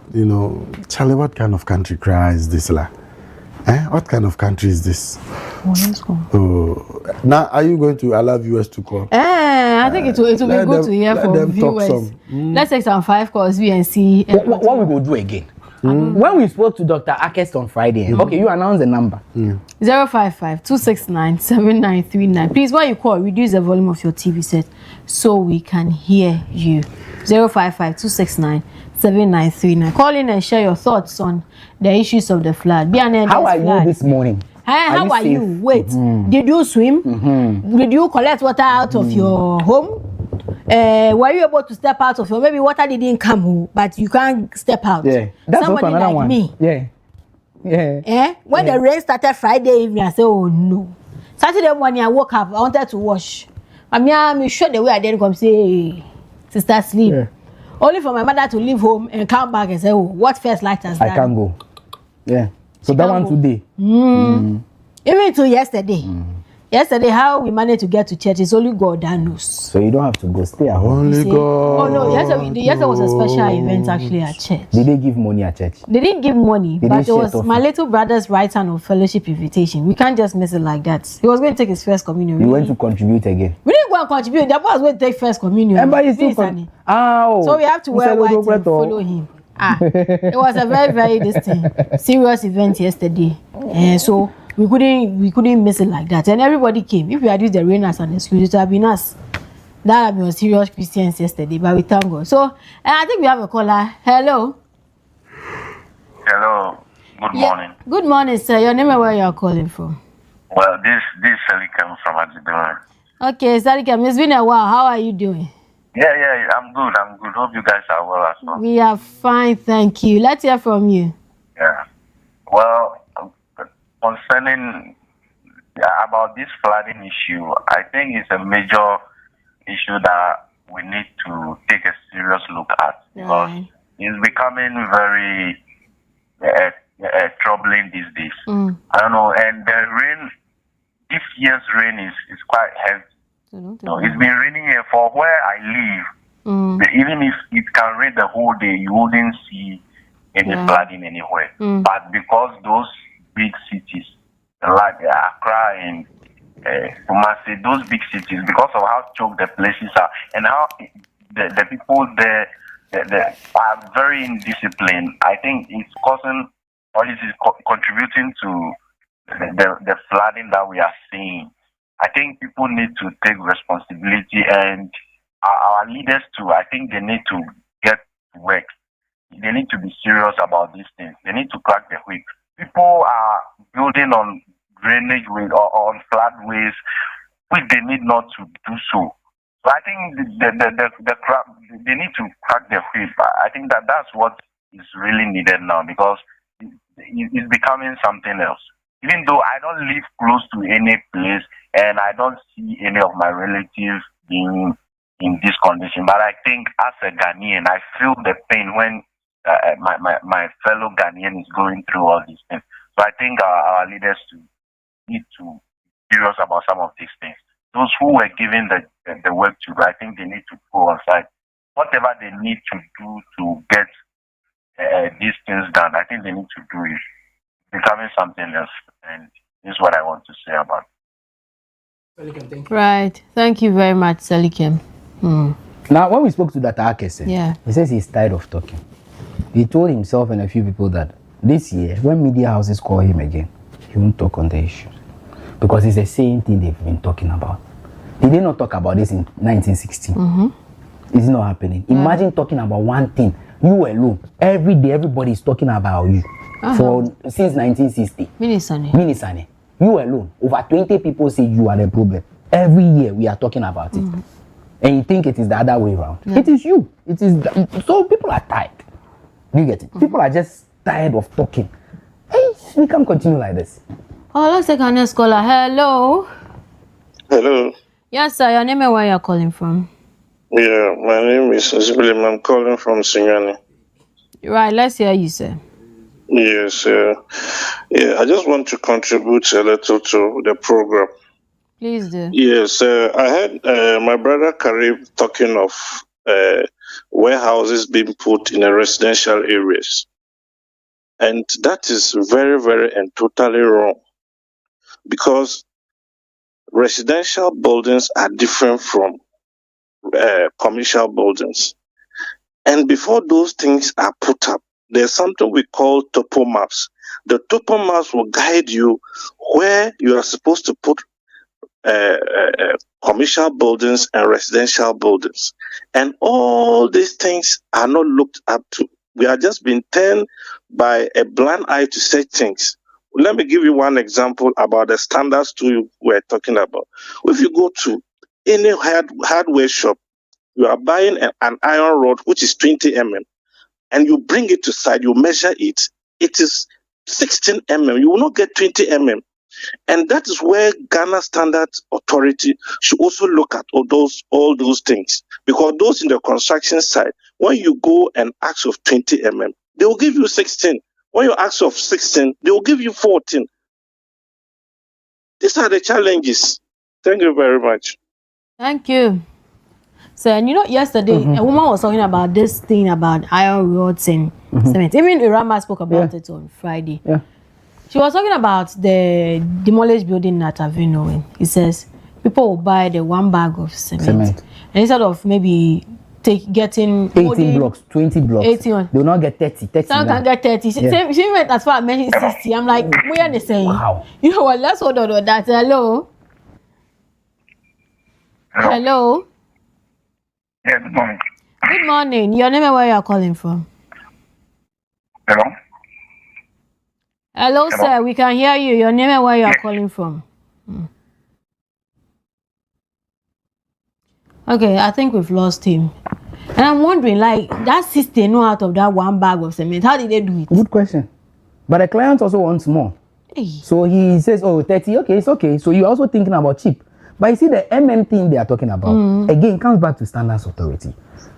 Charlie, what kind of country is this la? What kind of country is this? Now, are you going to allow viewers to call? I think it will be good to hear from viewers. Let's take some 5 calls, and see. What we go do again? When we spoke to Dr. Akest on Friday, okay, you announced the number. 055-269-7939. Please, when you call, reduce the volume of your TV set so we can hear you. 055-269-7939. Call in and share your thoughts on the issues of the flood. How are you this morning? How are you? Wait, did you swim? Did you collect water out of your home? Were you able to step out of your, maybe water didn't come, but you can't step out? Yeah, that's somebody like one. Me. Yeah. When the rain started Friday evening, I said, oh no. Saturday morning, I woke up, I wanted to wash. I'm sure the way I didn't come say, sister, sleep. Only for my mother to leave home and come back and say, "Oh, what first light has done?" I can't go. Yeah. So that one today. Even to yesterday. Yesterday, how we managed to get to church is only God that knows. So you don't have to go. Stay at home. Only God. Oh no, yesterday was a special event actually at church. Did they give money at church? They didn't give money, Did but they it was share my little brother's right hand of fellowship invitation. We can't just miss it like that. He was going to take his first communion. You went to contribute again. We didn't go and contribute. The boy was going to take first communion. Everybody still So we have to wear white and follow him. It was a very, very serious event yesterday. And so we couldn't miss it like that. And everybody came. If we had used the rain as an excuse, it would have been us. That had been serious Christians yesterday, but we thank God. So I think we have a caller. Hello. Hello. Good morning. Good morning, sir. Your name and where you are calling from? Well, this is Selikam from Ajidoran. Okay, Selikam, it's been a while. How are you doing? Yeah, I'm good. Hope you guys are well as well. We are fine, thank you. Let's hear from you. Yeah. Well, concerning about this flooding issue, I think it's a major issue that we need to take a serious look at because it's becoming very troubling these days. I don't know, and the rain, this year's rain is quite heavy. So it's been raining here for where I live. Even if it can rain the whole day, you wouldn't see any flooding anywhere. But because those big cities like Accra and Kumasi, those big cities, because of how choked the places are and how the people there are very indisciplined, I think it's causing or it is contributing to the flooding that we are seeing. I think people need to take responsibility, and our leaders too. I think they need to get to work. They need to be serious about these things. They need to crack the whip. People are building on drainage ways or on floodways, which they need not to do so. So I think they need to crack the whip. I think that's what is really needed now because it's becoming something else. Even though I don't live close to any place and I don't see any of my relatives being in this condition, but I think as a Ghanaian, I feel the pain when my fellow Ghanaian is going through all these things. So I think our leaders need to be serious about some of these things. Those who were given the work to do, I think they need to go on site. Whatever they need to do to get these things done, I think they need to do it. Becoming something else, and this is what I want to say about it. Right. Thank you very much, Selikem. Now, when we spoke to Dr. Akese, he says he's tired of talking. He told himself and a few people that this year, when media houses call him again, he won't talk on the issues because it's the same thing they've been talking about. Did they not talk about this in 1960? It's not happening. Imagine talking about one thing, you alone. Every day, everybody is talking about you. Since 1960. Minisane. You alone. Over 20 people say you are the problem. Every year we are talking about it. And you think it is the other way around. It is you. So people are tired. You get it? People are just tired of talking. Hey, we can't continue like this. Oh, let's take our next caller. Hello. Hello. Yes, sir. Your name and where you're calling from? Yeah, my name is William. I'm calling from Sinyani. Right, let's hear you, sir. Yes, I just want to contribute a little to the program. Please do. Yes, I heard my brother Karim talking of warehouses being put in residential areas. And that is very, very and totally wrong. Because residential buildings are different from commercial buildings. And before those things are put up, there's something we call topo maps. The topo maps will guide you where you are supposed to put commercial buildings and residential buildings. And all these things are not looked up to. We are just being turned by a blind eye to say things. Let me give you one example about the standards too we're talking about. If you go to any hardware shop, you are buying an iron rod which is 20 mm. And you bring it to site, you measure it, it is 16 mm. You will not get 20 mm. And that is where Ghana Standard Authority should also look at all those things. Because those in the construction side, when you go and ask of 20 mm, they will give you 16. When you ask of 16, they will give you 14. These are the challenges. Thank you very much. Thank you. So, and yesterday, a woman was talking about this thing about iron rods and cement. Even Irama spoke about it on Friday. Yeah. She was talking about the demolished building at Avino. He says people will buy the 1 bag of cement. And instead of maybe getting 18 blocks, 20 blocks, 18. they will not get 30. Some can get 30. She went as far as mentioning 60. I'm like, what are they saying? Wow. You know what? Let's hold on to that. Hello. Hello. Yeah, good morning. Good morning. Your name and where you are calling from? Hello? Hello, sir. We can hear you. Your name and where you are calling from? Okay, I think we've lost him. And I'm wondering, like, that 60 no out of that 1 bag of cement, how did they do it? Good question. But the client also wants more. Hey. So he says, oh, 30, okay, it's okay. So you're also thinking about cheap. But you see, the MM thing they are talking about, again, comes back to Standards Authority.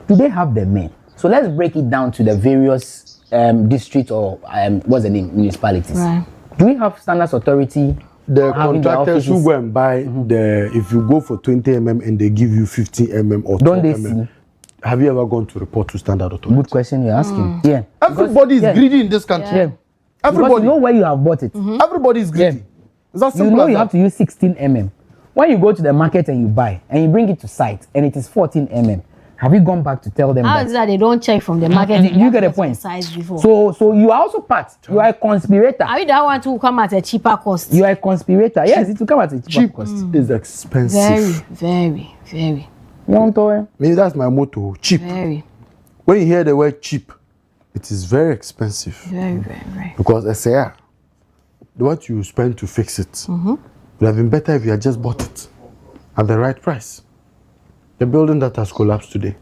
Do they have the men? So let's break it down to the various districts or, what's the name, municipalities. Right. Do we have Standards Authority? The contractors who go and buy if you go for 20 mm and they give you 15 mm or 12 Don't they mm, see? have you ever gone to report to Standard Authority? Good question you're asking. Yeah. Everybody is greedy in this country. Yeah. Everybody. Because you know where you have bought it. Everybody is greedy. It's that You simple know as you that. have to use 16 mm. When you go to the market and you buy and you bring it to site and it is 14 mm, have you gone back to tell them How is that they don't check from the market? You get a point. Size before. So you are also part. You are a conspirator. Are you that one to come at a cheaper cost? You are a conspirator. Yes, it will come at a cheaper cost. Is expensive. Very. Maybe that's my motto. Cheap. Very. When you hear the word cheap, it is very expensive. Very. Because SAR, what you spend to fix it, would have been better if you had just bought it at the right price. The building that has collapsed today,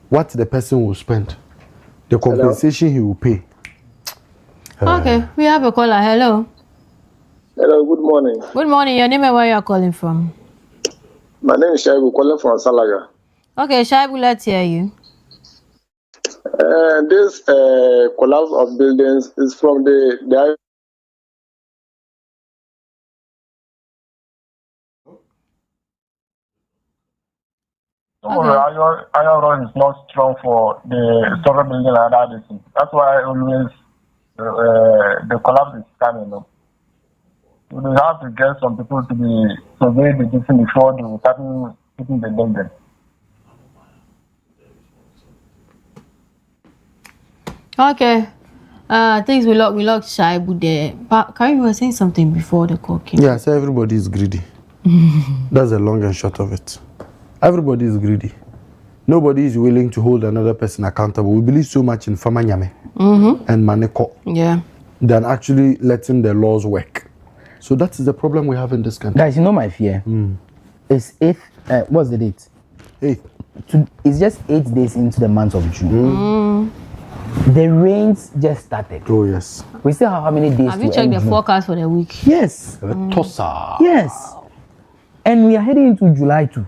what the person will spend, the compensation he will pay. Okay, we have a caller. Hello. Hello, good morning. Good morning. Your name and where you are calling from? My name is Shaibu, calling from Salaga. Okay, Shaibu, let's hear you. This collapse of buildings is from the iron rod is not strong for the storage building and other things. That's why always the collapse is coming up. So they have to get some people to be survey the thing before they start putting the building. Okay. Things we locked Shaibu there. But Karim was saying something before the call came. Yeah, so everybody is greedy. That's the long and short of it. Everybody is greedy. Nobody is willing to hold another person accountable. We believe so much in Famanyame and Maneko than actually letting the laws work. So that is the problem we have in this country. Guys, you know my fear? It's 8th, what's the date? 8th. It's just 8 days into the month of June. The rains just started. Oh, yes. We still have how many days Have you checked the forecast for the week? Yes. Tossa. Yes. And we are heading into July too.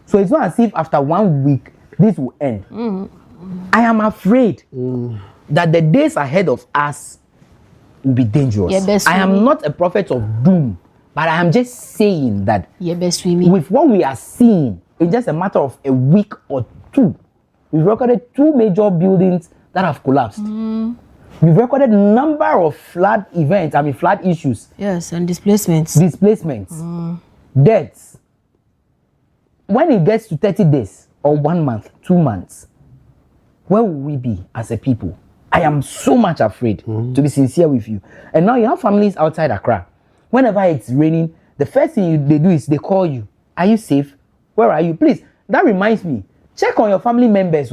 So it's not as if after 1 week, this will end. I am afraid that the days ahead of us will be dangerous. I am not a prophet of doom, but I am just saying that with what we are seeing, in just a matter of a week or two, we've recorded 2 major buildings that have collapsed. We've recorded a number of flood events, flood issues. Yes, and displacements. Deaths. When it gets to 30 days or 1 month, 2 months, where will we be as a people? I am so much afraid, to be sincere with you. And now you have families outside Accra. Whenever it's raining, the first thing they do is they call you. Are you safe? Where are you? Please, that reminds me, check on your family members.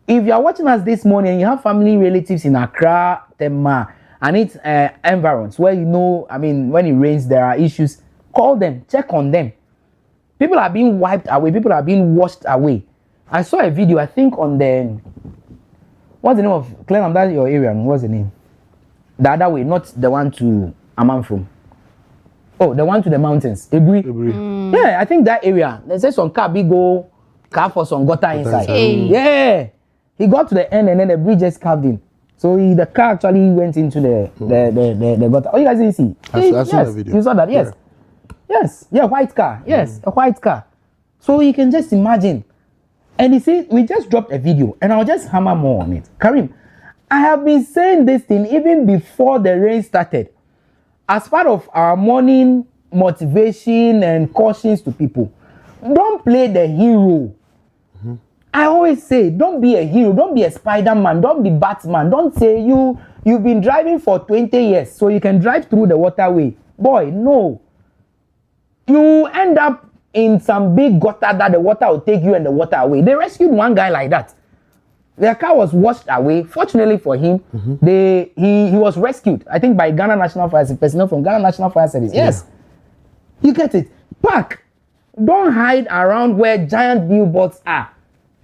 If you are watching us this morning and you have family relatives in Accra, Tema, and its environs, where when it rains, there are issues, call them, check on them. People are being wiped away. People are being washed away. I saw a video, I think, on the... What's the name of... Clem, that's your area. What's the name? The other way, not the one to Amman from. Oh, the one to the mountains. Ebri. Yeah, I think that area. They say some car big go car for some gutter inside. Yeah. He got to the end and then the bridge just carved in. So the car actually went into the gutter. Oh, you guys didn't see? I saw the video. You saw that? Yes. Yeah. Yes. Yeah, white car. Yes, a white car. So you can just imagine. And you see, we just dropped a video and I'll just hammer more on it. Karim, I have been saying this thing even before the rain started. As part of our morning motivation and cautions to people, don't play the hero. I always say, don't be a hero, don't be a Spider-Man, don't be Batman. Don't say you've been driving for 20 years so you can drive through the waterway. Boy, no. You end up in some big gutter that the water will take you and the water away. They rescued one guy like that. Their car was washed away. Fortunately for him, he was rescued. I think by Ghana National Fire Service, personnel from Ghana National Fire Service. Yes. You get it. Park. Don't hide around where giant billboards are.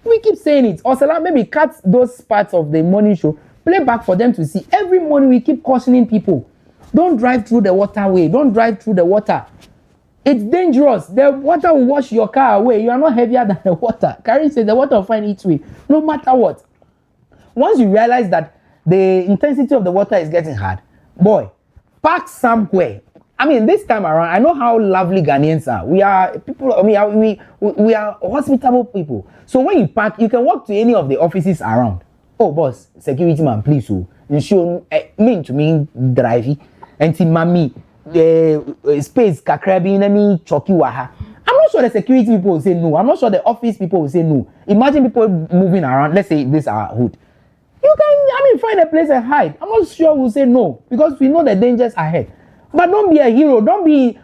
We keep saying it. Or maybe cut those parts of the morning show, play back for them to see. Every morning we keep cautioning people. Don't drive through the waterway. Don't drive through the water. It's dangerous. The water will wash your car away. You are not heavier than the water. Karen says the water will find its way, no matter what. Once you realize that the intensity of the water is getting hard, boy, park somewhere. I mean, this time around, I know how lovely Ghanaians are. We are people. I mean, we are hospitable people. So when you park, you can walk to any of the offices around. Oh, boss, security man, please, ensure mean to me drive and see mommy. The space kakrabi na me choki waha. I'm not sure the security people will say no. I'm not sure the office people will say no. Imagine people moving around. Let's say this our hood. You can, find a place and hide. I'm not sure we'll say no because we know the dangers ahead. But don't be a hero. Don't be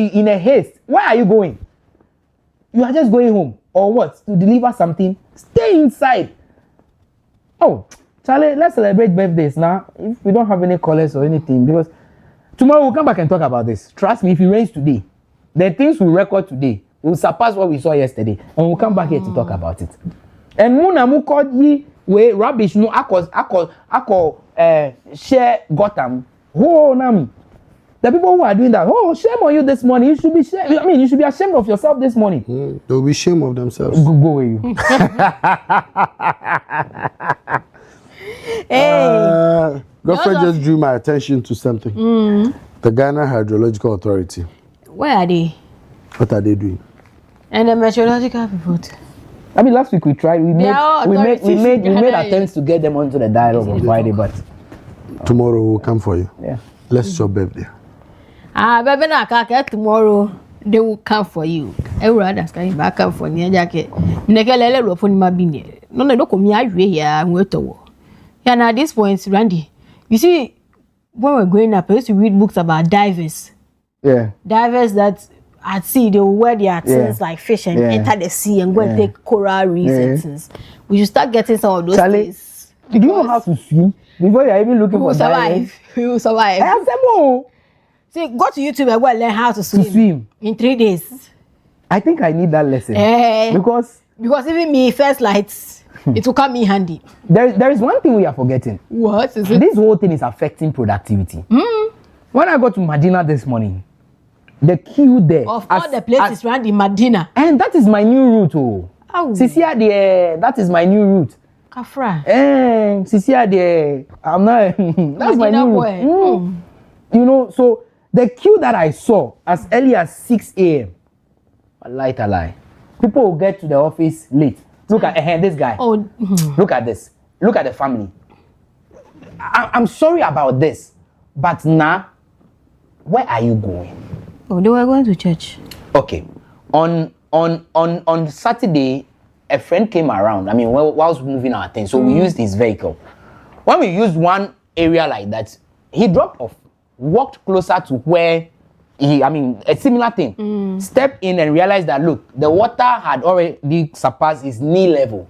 in a haste. Where are you going? You are just going home or what? To deliver something? Stay inside. Oh, Charlie, let's celebrate birthdays now. If we don't have any callers or anything, because tomorrow we'll come back and talk about this. Trust me, if it rains today, the things we record today will surpass what we saw yesterday, and we'll come back here to talk about it. And muna mukoji we rubbish no ako share Gotham. Oh nami. The people who are doing that, oh, shame on you this morning. You should be you should be ashamed of yourself this morning. They'll be ashamed of themselves. Go away, you. Hey. Godfrey just drew my attention to something. The Ghana Hydrological Authority. Where are they? What are they doing? And the meteorological people. I mean, last week we tried. We made attempts to get them onto the dialogue on Friday, but tomorrow we'll come for you. Yeah. Let's your birthday. Baby, na kaka tomorrow they will come for you. Everyone that's coming back come for me. Jacket. Nekelele lo phone ma bini. No, don't come here. Yeah, and at this point, Randy, you see, when we're growing up, I used to read books about divers. Yeah. Divers that at sea, they will wear their things like fish and enter the sea and go and take coral reefs and things. We should start getting some of those things. Do you know how to swim? Before you're even looking for divers? We will survive. I said, oh. See, go to YouTube and go and learn how to swim. In 3 days. I think I need that lesson. Because even me, first lights, it will come in handy. There is one thing we are forgetting. What is it? This whole thing is affecting productivity. When I got to Medina this morning, the queue there. Of all the places around in Medina. And that is my new route. Oh. Sisia there, that is my new route. Kafra. Sisia there. I'm not. That's my new route. You know, so the queue that I saw as early as 6 a.m. A lie. People will get to the office late. Look at this guy. Oh. Look at this. Look at the family. I'm sorry about this, but now, where are you going? Oh, they were going to church. Okay. On Saturday, a friend came around. I mean, whilst moving our things, so we used his vehicle. When we used one area like that, he dropped off, walked closer to where a similar thing. Stepped in and realized that, look, the water had already surpassed his knee level.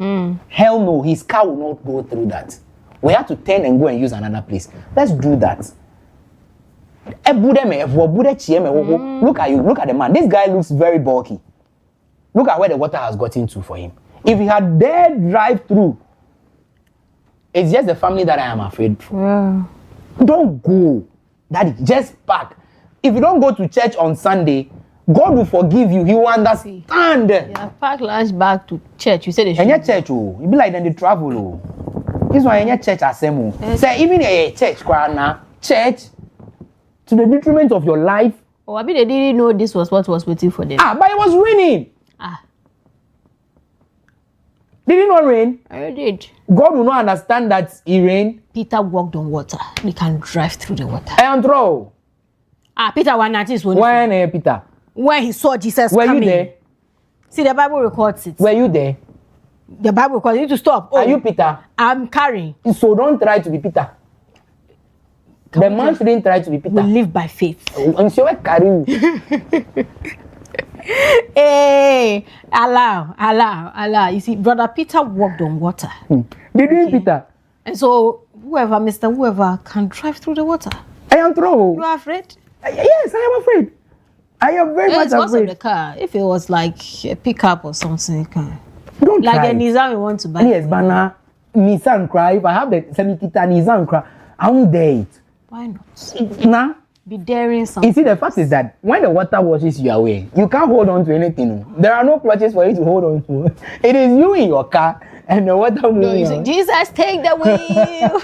Hell no, his car will not go through that. We have to turn and go and use another place. Let's do that. Look at you, look at the man. This guy looks very bulky. Look at where the water has gotten to for him. If he had dared drive through, it's just the family that I am afraid for. Don't go. Daddy, just park. if you don't go to church on Sunday, God will forgive you. He will understand. Yeah, pack lunch back to church. You said they should. And your church, oh, you be like then they travel, oh. This one, your church assembly. Say even a church, church, to the detriment of your life. Oh, I mean they didn't know this was what was waiting for them. But it was raining. Did it not rain? I did. God will not understand that it rained. Peter walked on water. He can drive through the water. And throw. Peter was not when Peter? When he saw Jesus were coming. You there? See, the Bible records it. Were you there? The Bible records it. You need to stop. Are you Peter? I'm carrying. So don't try to be Peter. The man shouldn't try to be Peter. We live by faith. I'm sure carrying. Hey, Allah. You see, brother Peter walked on water. Did you, Peter? And so, whoever can drive through the water. I am through. You are afraid? Yes, I am afraid. I am very much afraid. The car. If it was like a pickup or something, don't like try. a Nissan you want to buy. Yes, but now Nissan cry. If I have the semi-kita Nissan cry, I won't dare it. Why not? Nah. Be daring something. You see, the fact is that when the water washes you away, you can't hold on to anything. There are no clutches for you to hold on to. It is you in your car and the water moving. No, you say, Jesus, take the wheel.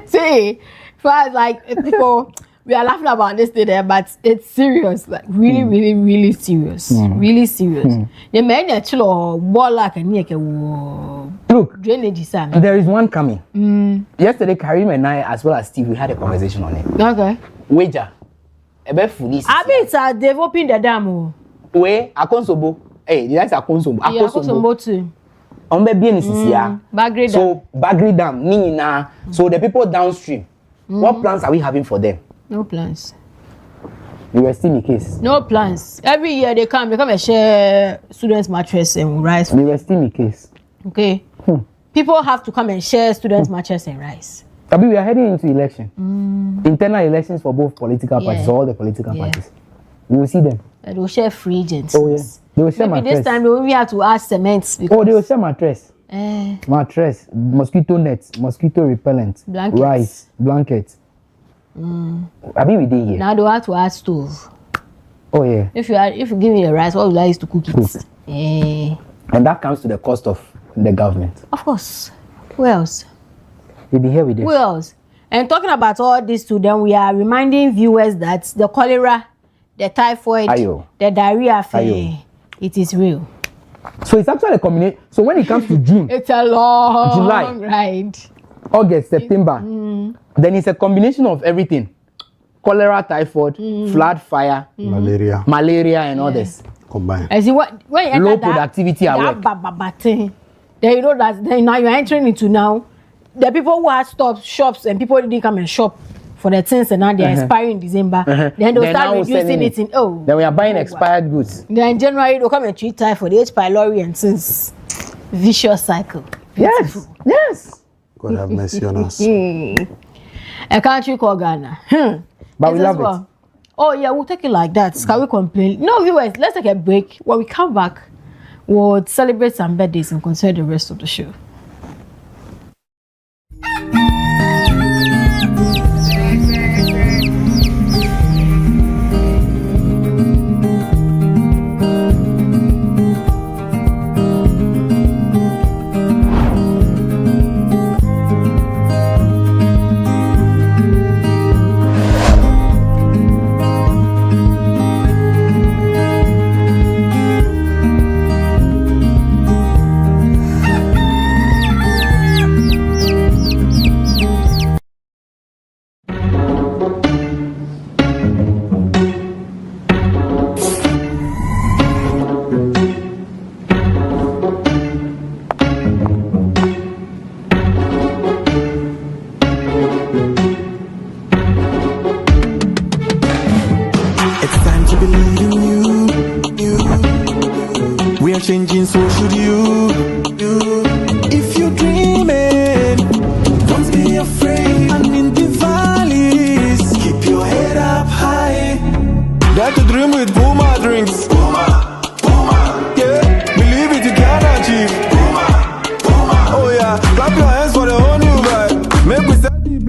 See, for like people, we are laughing about this today, but it's serious, like really serious, really serious. The man actually ball like a neck. Look, drainage, there is one coming. Yesterday, Karim and I, as well as Steve, we had a conversation on it. Okay. Wager. They've opened the dam. Akonsobo. Hey, that's Akonsobo. Akonsobo too. Bagri Dam. So, Bagri Dam, Nina. So, the people downstream, what plans are we having for them? No plans. They were still in case. No plans. Every year they come and share students' mattress and rice. They were still in case. Okay. People have to come and share students' mattress and rice. We are heading into election. Internal elections for both political parties, all the political parties. We will see them. They will share free agents. Oh, yes. They will share mattress. This time they will have to ask cement. They will share mattress. Mattress, mosquito nets, mosquito repellent, blankets. Rice, blankets. We did here. Now they have to add stove. Oh yeah. If you give me the rice, what would I use to cook it? And that comes to the cost of the government. Of course. Who else? They be here with this. Who else? And talking about all this to them, we are reminding viewers that the cholera, the typhoid, the diarrhea, it is real. So it's actually a combination. So when it comes to June, it's a long July, ride. August, September, then it's a combination of everything: cholera, typhoid, flood, fire, malaria, and others combined. I see when you enter low productivity at work. Then you know that now you're entering into now the people who had stopped shops and people didn't come and shop for the things and now they're expiring in December. Then they'll start reducing it in then we are buying expired goods. Then in January they'll come and treat typhoid, H. pylori and things. Vicious cycle. Beautiful. Yes. God have mercy on us. A country called Ghana. But we love it. Oh yeah, we'll take it like that. Can we complain? No, viewers, let's take a break. When we come back, we'll celebrate some birthdays and consider the rest of the show. Changing, so should you. If you're dreaming, don't be afraid. And in the valleys, keep your head up high. Dare to dream with Puma drinks. Puma, Puma. Yeah, believe it, you can achieve. Puma, Puma. Oh yeah, clap your hands for the whole new vibe. Make we set the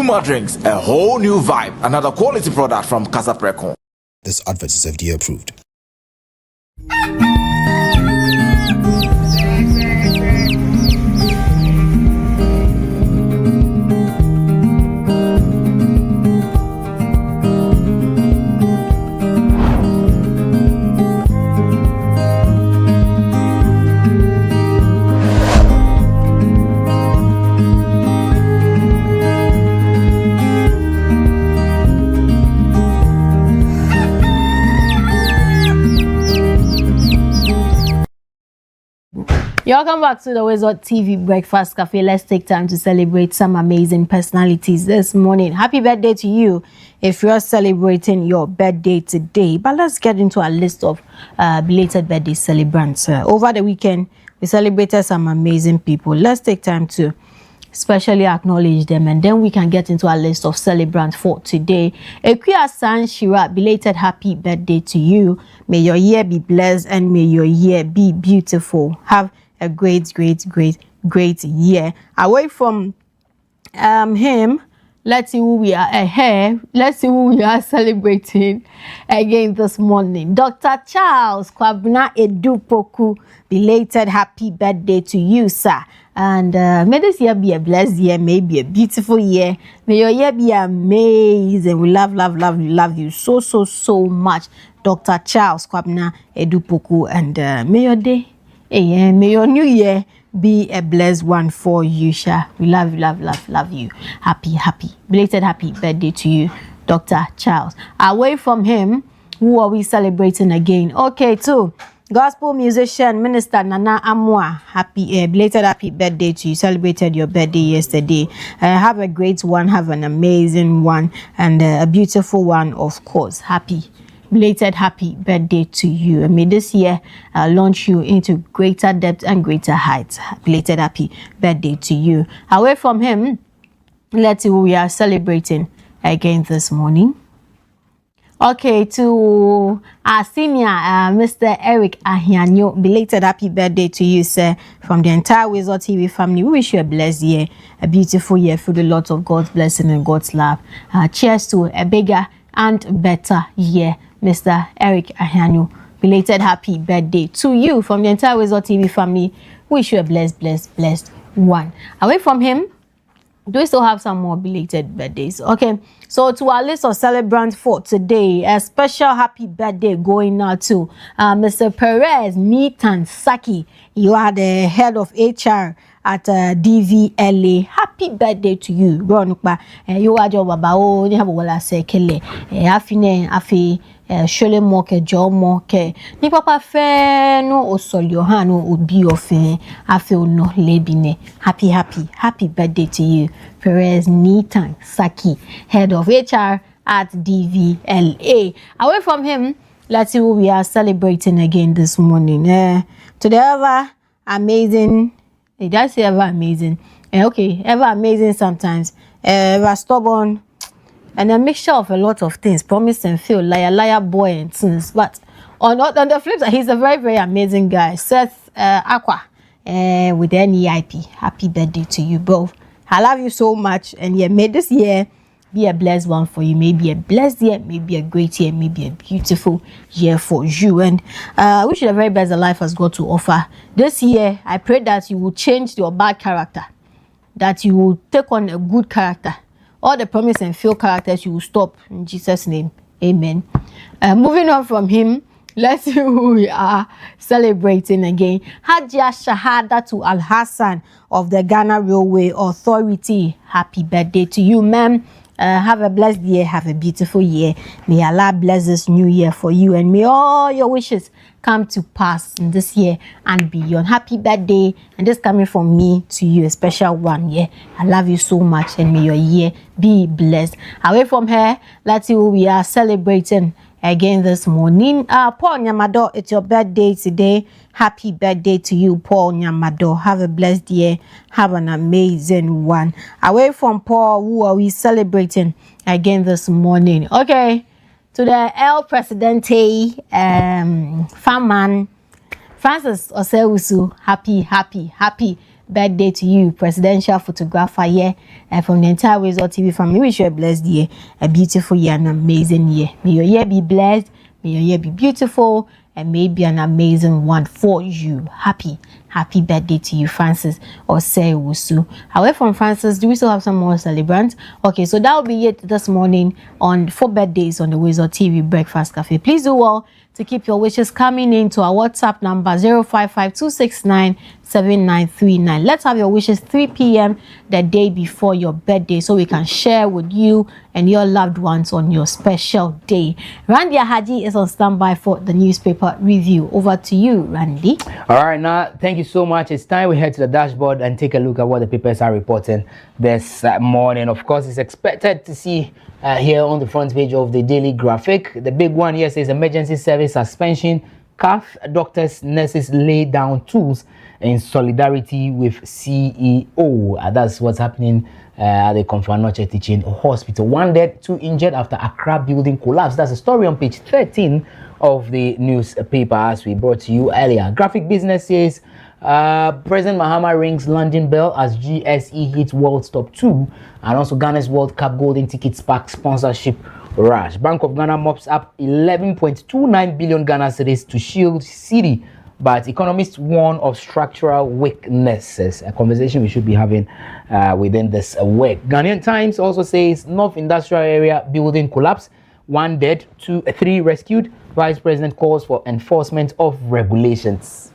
more drinks, a whole new vibe. Another quality product from Casa Precon. This advert is FDA approved. Welcome back to the WoezorTV Breakfast Cafe. Let's take time to celebrate some amazing personalities this morning. Happy birthday to you if you're celebrating your birthday today. But let's get into a list of belated birthday celebrants. Over the weekend, we celebrated some amazing people. Let's take time to specially acknowledge them, and then we can get into a list of celebrants for today. Ekuya San Shira, belated happy birthday to you. May your year be blessed and may your year be beautiful. Have a great year. Away from him, let's see who we are here. Let's see who we are celebrating again this morning. Dr. Charles Kwabena Edupoku, belated happy birthday to you, sir. And may this year be a blessed year, maybe a beautiful year. May your year be amazing. We love you so much, Dr. Charles Kwabena Edupoku. And may your day, may your new year be a blessed one for you, Sha. We love you. Happy belated happy birthday to you, Dr. Charles. Away from him, who are we celebrating again? Okay, too. Gospel musician, Minister Nana Amwa, belated happy birthday to you. Celebrated your birthday yesterday. Have a great one, have an amazing one, and a beautiful one, of course. Belated happy birthday to you. And may this year launch you into greater depth and greater heights. Belated happy birthday to you. Away from him, let's see who we are celebrating again this morning. Okay, to our senior, Mr. Eric Ahianyo, belated happy birthday to you, sir. From the entire WoezorTV family, we wish you a blessed year, a beautiful year filled with lots of God's blessing and God's love. Cheers to a bigger and better year, Mr. Eric Ahianyo. Belated happy birthday to you from the entire WoezorTV family. Wish you a blessed one. Away from him, do we still have some more belated birthdays? Okay, so to our list of celebrants for today, a special happy birthday going out to Mr. Perez Mitansaki. You are the head of HR at DVLA. Happy birthday to you. You are your baba. You have a sekele. Afi shole moke jo moke. Ni papa fe no osolio ha no obi ofe. Afi no lebine. Happy birthday to you, Perez Mitansaki, head of HR at DVLA. Away from him, let's see who we are celebrating again this morning. To the ever amazing. Did I say ever amazing? Okay, ever amazing sometimes. Ever stubborn. And a mixture of a lot of things. Promise and fail. Liar boy and things. But on the flip side, he's a very amazing guy. Seth Aqua with the NEIP. Happy birthday to you both. I love you so much. And yeah, may this year be a blessed one for you. Maybe a blessed year, maybe a great year, maybe a beautiful year for you. And I wish you the very best that life has got to offer. This year, I pray that you will change your bad character, that you will take on a good character. All the promise and fail characters, you will stop in Jesus' name. Amen. Moving on from him, let's see who we are celebrating again. Hajia Shahada to Al Hassan of the Ghana Railway Authority. Happy birthday to you, ma'am. Have a blessed year, have a beautiful year. May Allah bless this new year for you, and may all your wishes come to pass in this year and beyond. Happy birthday, and this coming from me to you, a special one. Yeah, I love you so much, and may your year be blessed. Away from here, let's see who we are celebrating again this morning. Paul Nyamado, it's your birthday today. Happy birthday to you, Paul Nyamado. Have a blessed year. Have an amazing one. Away from Paul, who are we celebrating again this morning? Okay, to the El Presidente, farmman Francis Osewusu. Happy birthday to you, presidential photographer here, and from the entire WoezorTV family. Wish you a blessed year, a beautiful year, an amazing year. May your year be blessed, may your year be beautiful, and maybe an amazing one for you. Happy birthday to you, Francis or Say Wusu. However, from Francis, do we still have some more celebrants? Okay, so that will be it this morning on 4 birthdays on the WoezorTV Breakfast Cafe. Please do well to keep your wishes coming in to our WhatsApp number 055-269-7939. Let's have your wishes 3 p.m. the day before your birthday so we can share with you and your loved ones on your special day. Randy Haji is on standby for the newspaper review. Over to you, Randy. All right, now thank you so much. It's time we head to the dashboard and take a look at what the papers are reporting this morning. Of course, it's expected to see here on the front page of the Daily Graphic. The big one here says emergency service suspension. CAF doctors, nurses lay down tools in solidarity with CEO. That's what's happening at the Komfanoche Teaching Hospital. 1 dead, 2 injured after Accra building collapse. That's a story on page 13 of the newspaper as we brought to you earlier. Graphic Business says President Mahama rings London bell as GSE hits World Top 2, and also Ghana's World Cup golden ticket spark sponsorship rush. Bank of Ghana mops up 11.29 billion Ghana cedis to shield city, but economists warn of structural weaknesses. A conversation we should be having within this week. Ghanaian Times also says North Industrial Area building collapse. 1 dead, 3 rescued. Vice President calls for enforcement of regulations.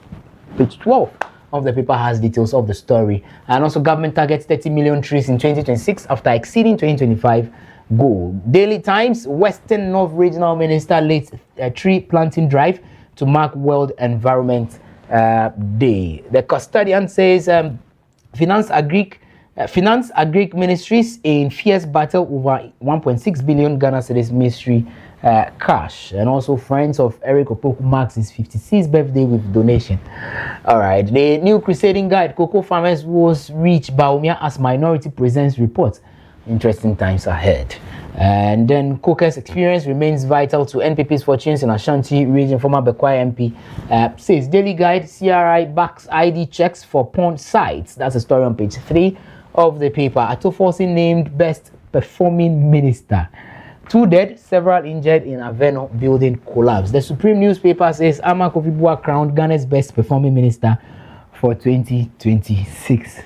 Page 12 of the paper has details of the story. And also government targets 30 million trees in 2026 after exceeding 2025 goal. Daily Times, Western North Regional Minister leads a tree planting drive to mark World Environment Day. The Custodian says Finance Agric Ministries in fierce battle over 1.6 billion Ghana cedis ministry cash. And also Friends of Eric Opoku marks his 56th birthday with donation. All right, the new crusading guide, Cocoa Farmers was reached Baumia as Minority presents report. Interesting times ahead. And then Coker's experience remains vital to NPP's fortunes in Ashanti region. Former Bekwai MP says Daily Guide, CRI backs ID checks for porn sites. That's a story on page 3 of the paper. Atoforsi named best performing minister. 2 dead, several injured in Aveno building collapse. The Supreme newspaper says Ama Kofi Bua crowned Ghana's best performing minister for 2026.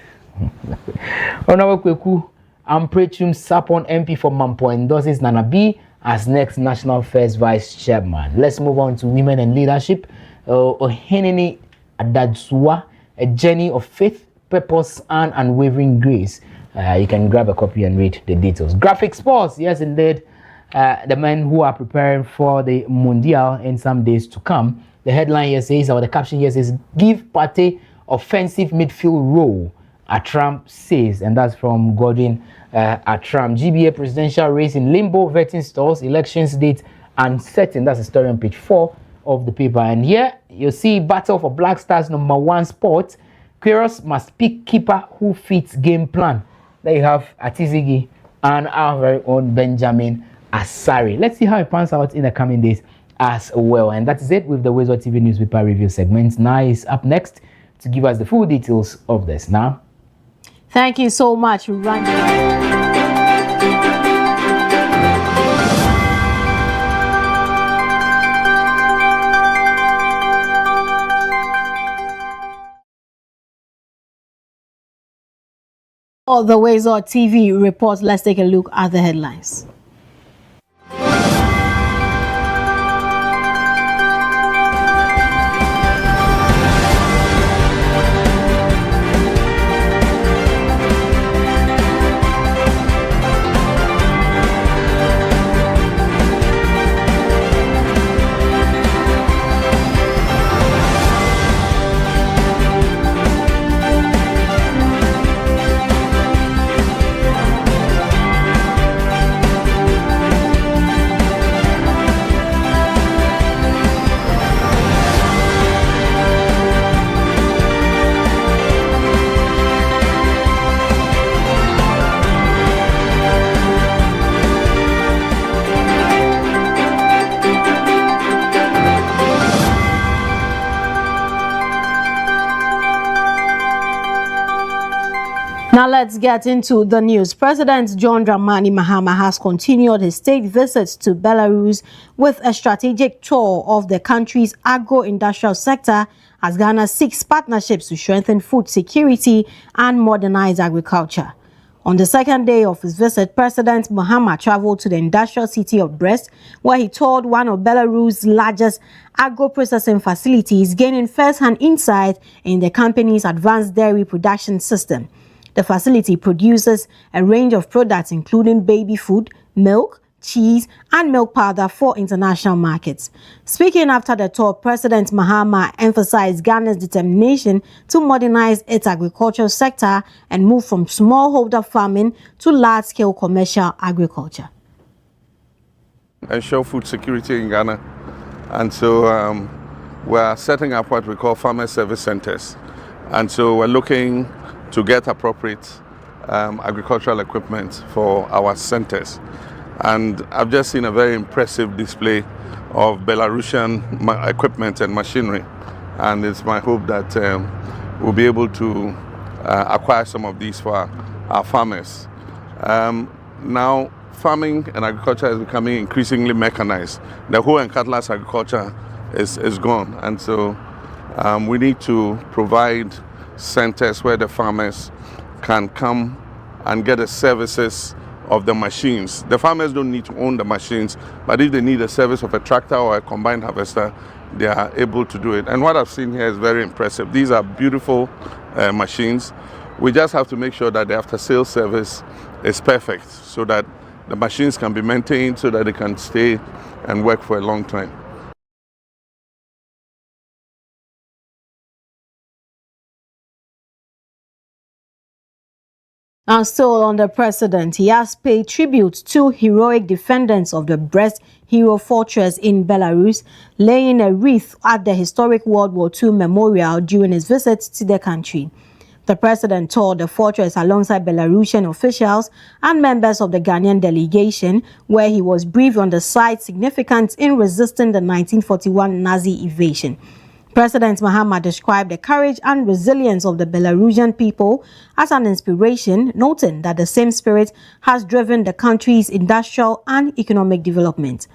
Honorable Kweku Amprechum Sapon MP for Mampo endorses Nana B as next National Affairs Vice Chairman. Let's move on to women and leadership. Ohenini Adadsua, a journey of faith, purpose, and unwavering grace. You can grab a copy and read the details. Graphic Sports, yes indeed. The men who are preparing for the Mundial in some days to come. The headline here says, or the caption here says, give Partey offensive midfield role, Atram says, and that's from Gordon Atram. GBA presidential race in limbo, vetting stalls, elections date uncertain. That's the story on page 4 of the paper. And here you see battle for Black Stars #1 spot. Queiroz must pick keeper who fits game plan. There you have Atizigi and our very own Benjamin Asari. Let's see how it pans out in the coming days as well. And that is it with the WoezorTV newspaper review segment. Now is up next to give us the full details of this. Now, thank you so much, Randy. All the WoezorTV report. Let's take a look at the headlines. Now let's get into the news. President John Dramani Mahama has continued his state visits to Belarus with a strategic tour of the country's agro-industrial sector as Ghana seeks partnerships to strengthen food security and modernize agriculture. On the second day of his visit, President Mahama traveled to the industrial city of Brest, where he toured one of Belarus' largest agro-processing facilities, gaining first-hand insight in the company's advanced dairy production system. The facility produces a range of products including baby food, milk, cheese, and milk powder for international markets. Speaking after the tour, President Mahama emphasized Ghana's determination to modernize its agricultural sector and move from smallholder farming to large-scale commercial agriculture. Ensure food security in Ghana. And so we're setting up what we call farmer service centers. And so we're looking to get appropriate agricultural equipment for our centers. And I've just seen a very impressive display of Belarusian equipment and machinery. And it's my hope that we'll be able to acquire some of these for our farmers. Now, farming and agriculture is becoming increasingly mechanized. The hoe and cutlass agriculture is gone. And so we need to provide centers where the farmers can come and get the services of the machines. The farmers don't need to own the machines, but if they need the service of a tractor or a combined harvester, they are able to do it. And what I've seen here is very impressive. These are beautiful machines. We just have to make sure that the after-sales service is perfect so that the machines can be maintained so that they can stay and work for a long time. And still on the president, he has paid tribute to heroic defenders of the Brest Hero Fortress in Belarus, laying a wreath at the historic World War II memorial during his visit to the country. The president toured the fortress alongside Belarusian officials and members of the Ghanaian delegation, where he was briefed on the site's significance in resisting the 1941 Nazi invasion. President Mahama described the courage and resilience of the Belarusian people as an inspiration, noting that the same spirit has driven the country's industrial and economic development.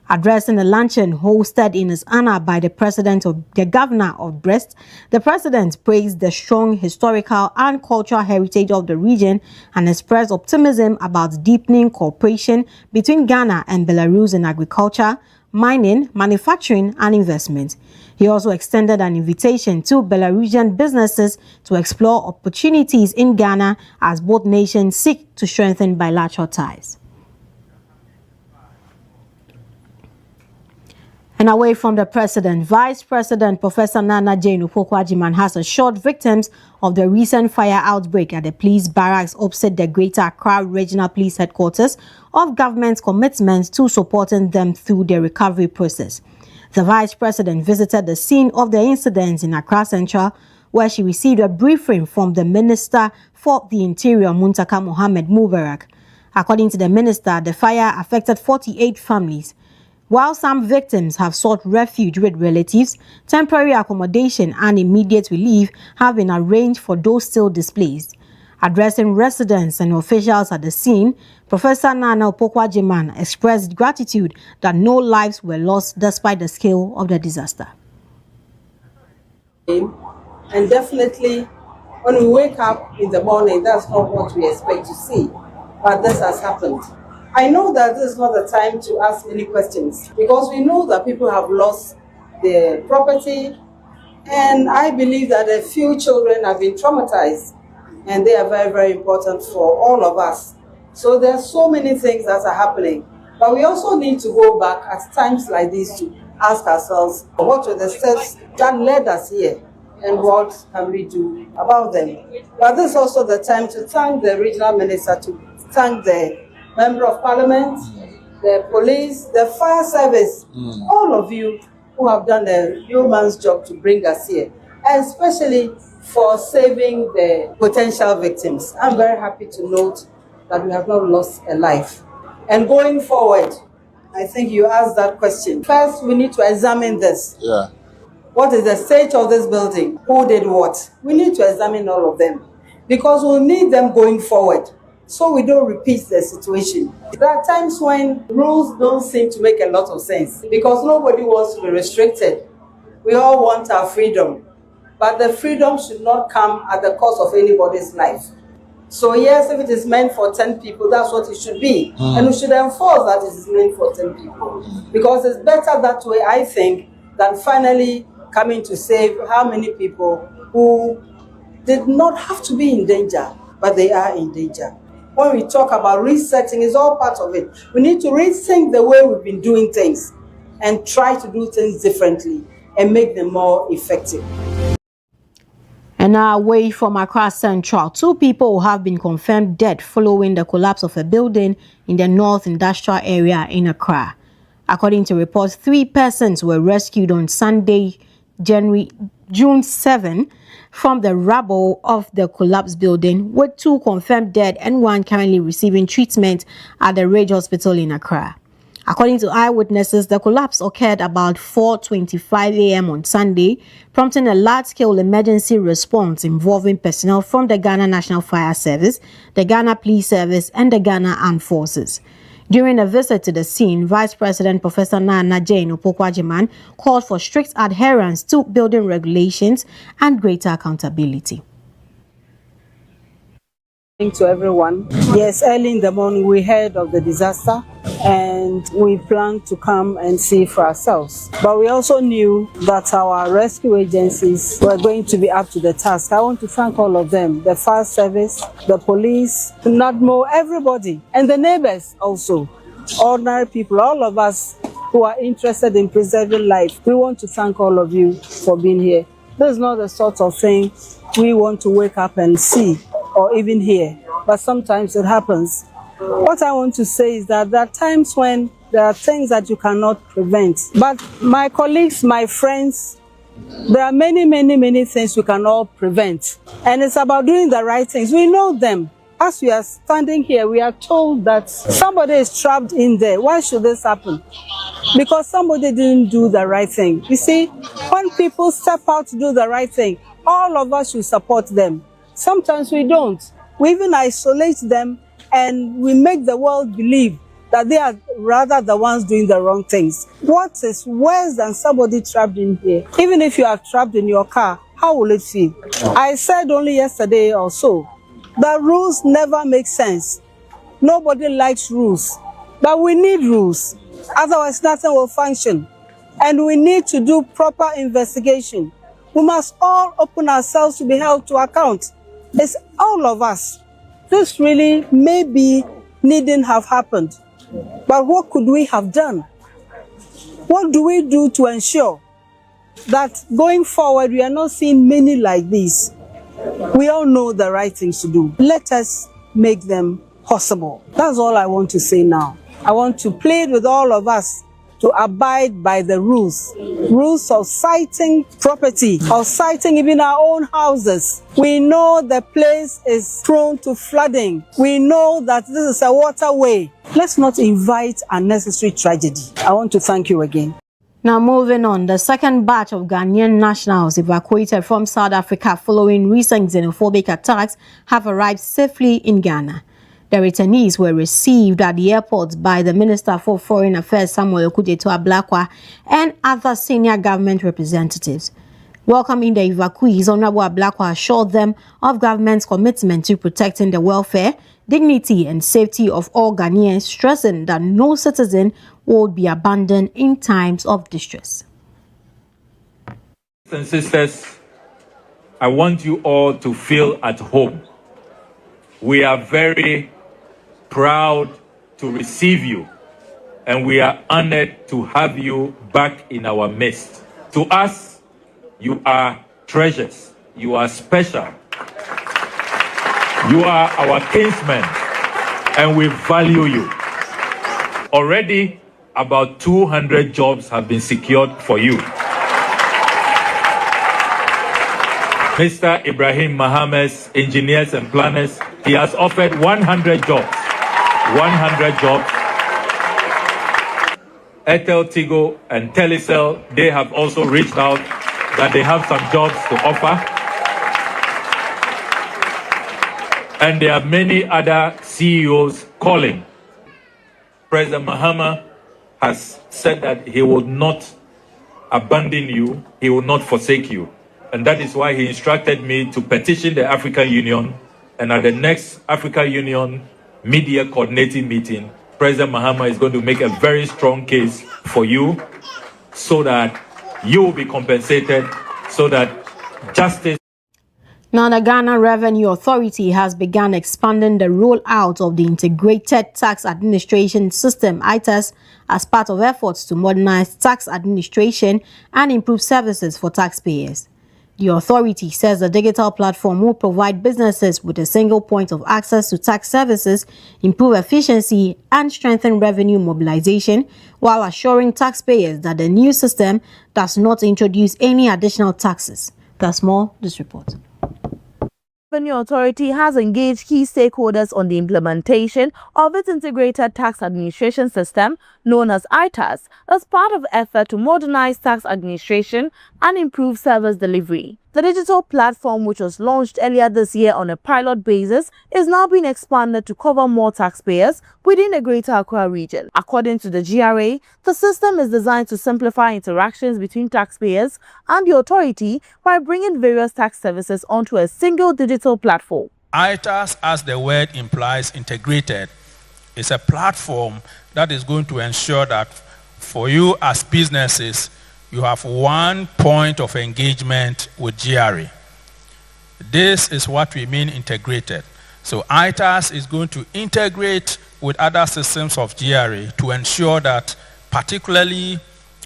Addressing a luncheon hosted in his honor by the governor of Brest, the president praised the strong historical and cultural heritage of the region and expressed optimism about deepening cooperation between Ghana and Belarus in agriculture, mining, manufacturing, and investment. He also extended an invitation to Belarusian businesses to explore opportunities in Ghana as both nations seek to strengthen bilateral ties. And away from the president, Vice President Professor Nana Jane Opoku-Agyeman has assured victims of the recent fire outbreak at the police barracks opposite the Greater Accra Regional Police Headquarters of government's commitment to supporting them through the recovery process. The vice president visited the scene of the incident in Accra Central, where she received a briefing from the Minister for the Interior, Muntaka Mohammed Mubarak. According to the minister, the fire affected 48 families. While some victims have sought refuge with relatives, temporary accommodation and immediate relief have been arranged for those still displaced. Addressing residents and officials at the scene, Professor Nana Opoku-Agyeman expressed gratitude that no lives were lost despite the scale of the disaster. And definitely, when we wake up in the morning, that's not what we expect to see. But this has happened. I know that this is not the time to ask any questions because we know that people have lost their property, and I believe that a few children have been traumatized, and they are very, very important for all of us. So there are so many things that are happening, but we also need to go back at times like these to ask ourselves, what were the steps that led us here, and what can we do about them? But this is also the time to thank the regional minister, to thank the Member of Parliament, the police, the fire service, all of you who have done a yeoman's job to bring us here, and especially for saving the potential victims. I'm very happy to note that we have not lost a life. And going forward, I think you asked that question. First, we need to examine this. What is the state of this building? Who did what? We need to examine all of them. because we'll need them going forward, so we don't repeat the situation. There are times when rules don't seem to make a lot of sense because nobody wants to be restricted. We all want our freedom, but the freedom should not come at the cost of anybody's life. So yes, if it is meant for 10 people, that's what it should be. And we should enforce that it is meant for 10 people. Because it's better that way, I think, than finally coming to save how many people who did not have to be in danger, but they are in danger. When we talk about resetting, it's all part of it. We need to rethink the way we've been doing things and try to do things differently and make them more effective. And now away from Accra Central, 2 people have been confirmed dead following the collapse of a building in the North Industrial Area in Accra. According to reports, 3 persons were rescued on Sunday, June 7, from the rubble of the collapsed building, with 2 confirmed dead and 1 currently receiving treatment at the Ridge Hospital in Accra. According to eyewitnesses, the collapse occurred about 4:25 a.m. on Sunday, prompting a large-scale emergency response involving personnel from the Ghana National Fire Service, the Ghana Police Service, and the Ghana Armed Forces. During a visit to the scene, Vice President Professor Nana Jane Opokwajiman called for strict adherence to building regulations and greater accountability. To everyone. Yes, early in the morning we heard of the disaster and we planned to come and see for ourselves. But we also knew that our rescue agencies were going to be up to the task. I want to thank all of them, the fire service, the police, NADMO, everybody, and the neighbors also, ordinary people, all of us who are interested in preserving life. We want to thank all of you for being here. This is not the sort of thing we want to wake up and see or even hear, but sometimes it happens. What I want to say is that there are times when there are things that you cannot prevent. But my colleagues, my friends, there are many things we can all prevent. And it's about doing the right things. We know them. As we are standing here, we are told that somebody is trapped in there. Why should this happen? Because somebody didn't do the right thing. You see, when people step out to do the right thing, all of us should support them. Sometimes we don't. We even isolate them and we make the world believe that they are rather the ones doing the wrong things. What is worse than somebody trapped in here? Even if you are trapped in your car, how will it feel? I said only yesterday or so, that rules never make sense. Nobody likes rules, but we need rules. Otherwise, nothing will function. And we need to do proper investigation. We must all open ourselves to be held to account. It's all of us. This really maybe needn't have happened. But what could we have done? What do we do to ensure that going forward we are not seeing many like these? We all know the right things to do. Let us make them possible. That's all I want to say now. I want to plead with all of us to abide by the rules of citing property, of citing even our own houses. We know the place is prone to flooding. We know that this is a waterway. Let's not invite unnecessary tragedy. I want to thank you again. Now moving on, the second batch of Ghanaian nationals evacuated from South Africa following recent xenophobic attacks have arrived safely in Ghana. The returnees were received at the airport by the Minister for Foreign Affairs, Samuel Okudzeto-Ablakwa, and other senior government representatives. Welcoming the evacuees, Honorable Ablakwa assured them of government's commitment to protecting the welfare, dignity, and safety of all Ghanaians, stressing that no citizen would be abandoned in times of distress. And sisters, I want you all to feel at home. We are very proud to receive you, and we are honored to have you back in our midst. To us, you are treasures. You are special. You are our kinsmen, and we value you. Already, about 200 jobs have been secured for you. Mr. Ibrahim Mohammed's engineers and planners, he has offered 100 jobs. 100 jobs. Airtel, Tigo, and Telecel, they have also reached out that they have some jobs to offer. And there are many other CEOs calling. President Mahama has said that he will not abandon you, he will not forsake you. And that is why he instructed me to petition the African Union. And at the next African Union media coordinating meeting, President Mahama is going to make a very strong case for you so that you will be compensated, so that justice. Now, the Ghana Revenue Authority has begun expanding the rollout of the Integrated Tax Administration System, ITAS, as part of efforts to modernize tax administration and improve services for taxpayers. The authority says the digital platform will provide businesses with a single point of access to tax services, improve efficiency, and strengthen revenue mobilization, while assuring taxpayers that the new system does not introduce any additional taxes. That's more this report. Revenue Authority has engaged key stakeholders on the implementation of its integrated tax administration system, known as ITAS, as part of effort to modernize tax administration and improve service delivery. The digital platform, which was launched earlier this year on a pilot basis, is now being expanded to cover more taxpayers within the Greater Accra region. According to the GRA, the system is designed to simplify interactions between taxpayers and the authority by bringing various tax services onto a single digital platform. ITAS, as the word implies, integrated, is a platform that is going to ensure that for you as businesses, you have one point of engagement with GRA. This is what we mean integrated. So ITAS is going to integrate with other systems of GRA to ensure that particularly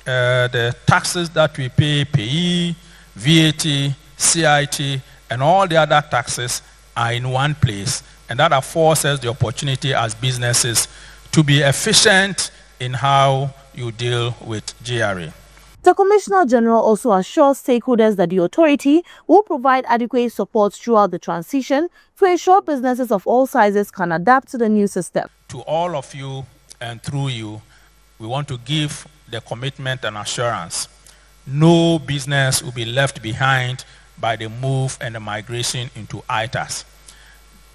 the taxes that we pay, PE, VAT, CIT, and all the other taxes are in one place. And that affords us the opportunity as businesses to be efficient in how you deal with GRA. The Commissioner General also assures stakeholders that the authority will provide adequate support throughout the transition to ensure businesses of all sizes can adapt to the new system. To all of you and through you, we want to give the commitment and assurance. No business will be left behind by the move and the migration into ITAS.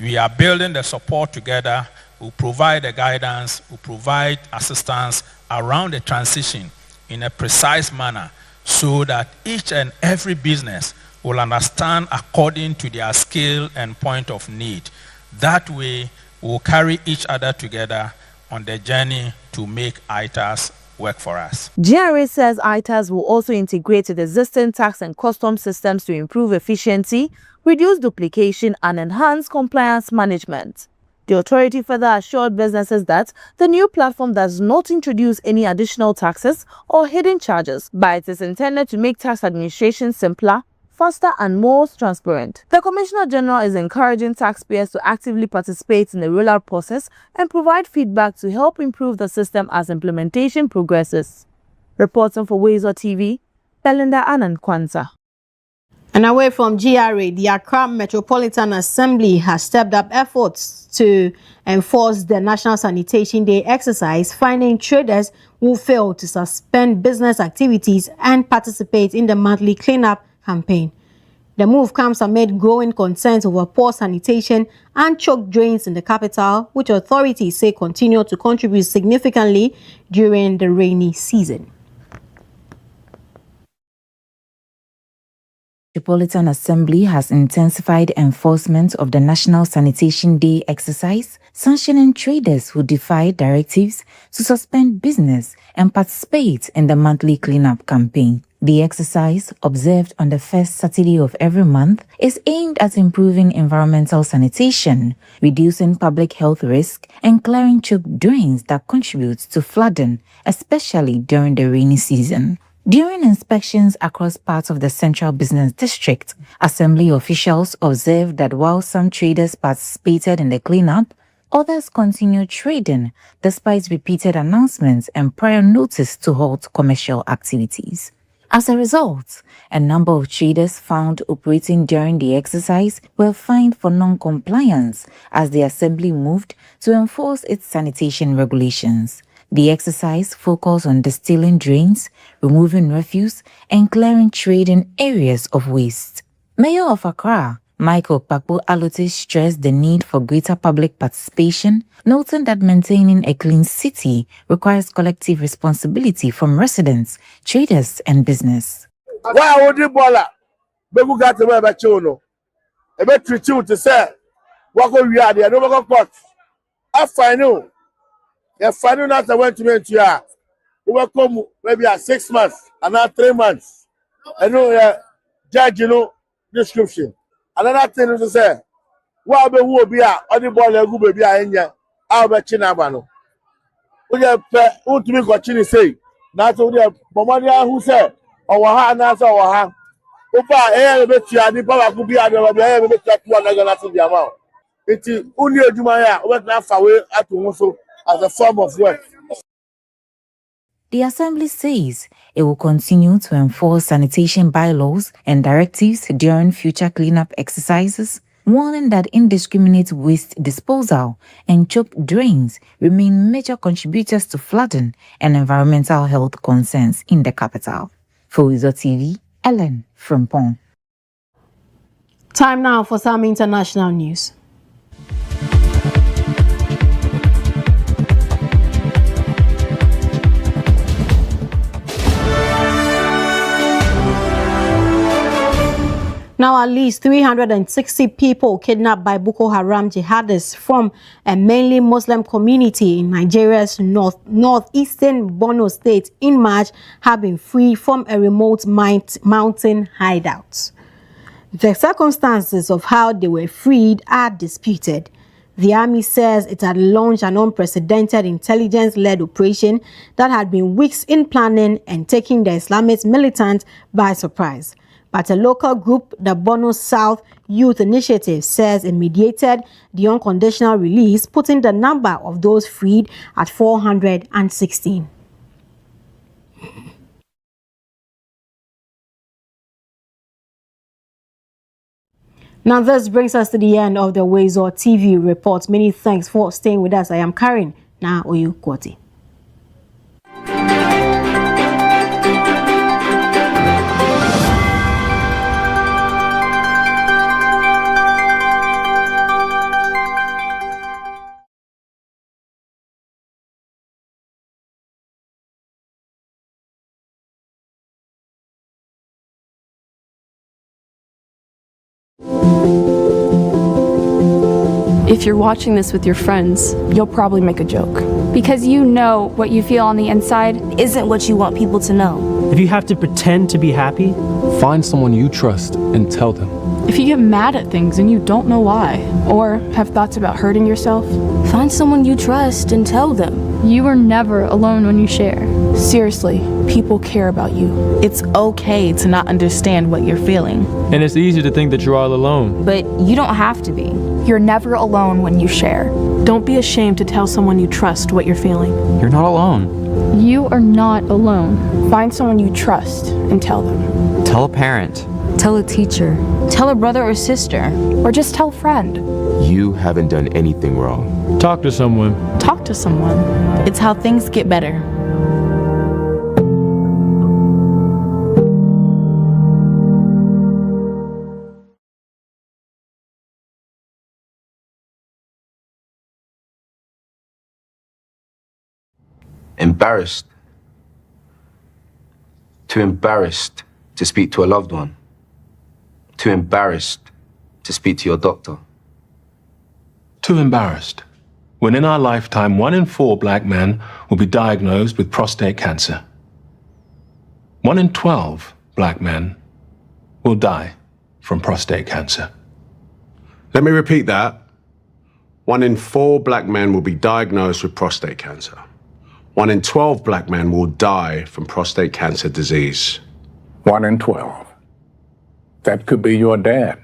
We are building the support together. We'll provide the guidance, we'll provide assistance around the transition in a precise manner so that each and every business will understand according to their scale and point of need. That way, we'll carry each other together on the journey to make ITAS work for us. GRA says ITAS will also integrate with existing tax and customs systems to improve efficiency, reduce duplication, and enhance compliance management. The authority further assured businesses that the new platform does not introduce any additional taxes or hidden charges, but it is intended to make tax administration simpler, faster, and more transparent. The Commissioner General is encouraging taxpayers to actively participate in the rollout process and provide feedback to help improve the system as implementation progresses. Reporting for WoezorTV, Belinda Anankwanza. And away from GRA, the Accra Metropolitan Assembly has stepped up efforts to enforce the National Sanitation Day exercise, finding traders who fail to suspend business activities and participate in the monthly cleanup campaign. The move comes amid growing concerns over poor sanitation and choked drains in the capital, which authorities say continue to contribute significantly during the rainy season. The Metropolitan Assembly has intensified enforcement of the National Sanitation Day exercise, sanctioning traders who defy directives to suspend business and participate in the monthly cleanup campaign. The exercise, observed on the first Saturday of every month, is aimed at improving environmental sanitation, reducing public health risk, and clearing choked drains that contribute to flooding, especially during the rainy season. During inspections across parts of the Central Business District, Assembly officials observed that while some traders participated in the cleanup, others continued trading despite repeated announcements and prior notice to halt commercial activities. As a result, a number of traders found operating during the exercise were fined for non-compliance as the Assembly moved to enforce its sanitation regulations. The exercise focused on distilling drains, removing refuse, and clearing trading areas of waste. Mayor of Accra, Michael Pakpo Alote stressed the need for greater public participation, noting that maintaining a clean city requires collective responsibility from residents, traders, and business. Why would you bola? Begu got to wear a chuno. A bit treat you to say, what go we are there? No go pot. I find you. If find out that I went to me to ya. We will come maybe 6 months and not 3 months. I know judge, description. Another thing is to say, what be who be a other ball who be a in ya? I'll bet Chinabano. We have who to me got Chini say. Not to the Bomania who said, or Wahana or Wahan. Opa, I bet you, and the power could be a bit like one another the amount. It is only a Jumaya, what now for way at Woso as a form of work. The Assembly says it will continue to enforce sanitation bylaws and directives during future cleanup exercises, warning that indiscriminate waste disposal and choked drains remain major contributors to flooding and environmental health concerns in the capital. For WoezorTV, Ellen from Pong. Time now for some international news. Now, at least 360 people kidnapped by Boko Haram jihadists from a mainly Muslim community in Nigeria's northeastern Borno state in March have been freed from a remote mountain hideout. The circumstances of how they were freed are disputed. The army says it had launched an unprecedented intelligence-led operation that had been weeks in planning and taking the Islamist militants by surprise. But a local group, the Borno South Youth Initiative, says it mediated the unconditional release, putting the number of those freed at 416. Now this brings us to the end of the WoezorTV report. Many thanks for staying with us. I am Karen Na Oyu Kwoti. If you're watching this with your friends, you'll probably make a joke. Because you know what you feel on the inside isn't what you want people to know. If you have to pretend to be happy, find someone you trust and tell them. If you get mad at things and you don't know why, or have thoughts about hurting yourself, find someone you trust and tell them. You are never alone when you share. Seriously, people care about you. It's okay to not understand what you're feeling. And it's easy to think that you're all alone. But you don't have to be. You're never alone when you share. Don't be ashamed to tell someone you trust what you're feeling. You're not alone. You are not alone. Find someone you trust and tell them. Tell a parent. Tell a teacher. Tell a brother or sister. Or just tell a friend. You haven't done anything wrong. Talk to someone. Talk to someone. It's how things get better. Embarrassed. Too embarrassed to speak to a loved one. Too embarrassed to speak to your doctor. Too embarrassed. When in our lifetime, 1 in 4 black men will be diagnosed with prostate cancer. 1 in 12 black men will die from prostate cancer. Let me repeat that. 1 in 4 black men will be diagnosed with prostate cancer. 1 in 12 black men will die from prostate cancer disease. 1 in 12. That could be your dad,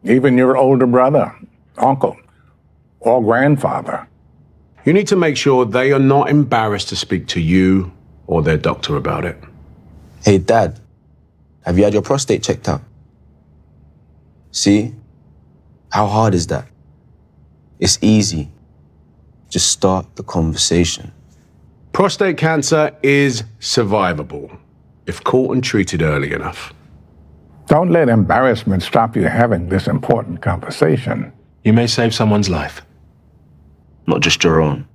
even your older brother, uncle, or grandfather. You need to make sure they are not embarrassed to speak to you or their doctor about it. Hey, Dad, have you had your prostate checked out? See? How hard is that? It's easy. Just start the conversation. Prostate cancer is survivable if caught and treated early enough. Don't let embarrassment stop you having this important conversation. You may save someone's life. Not just your own.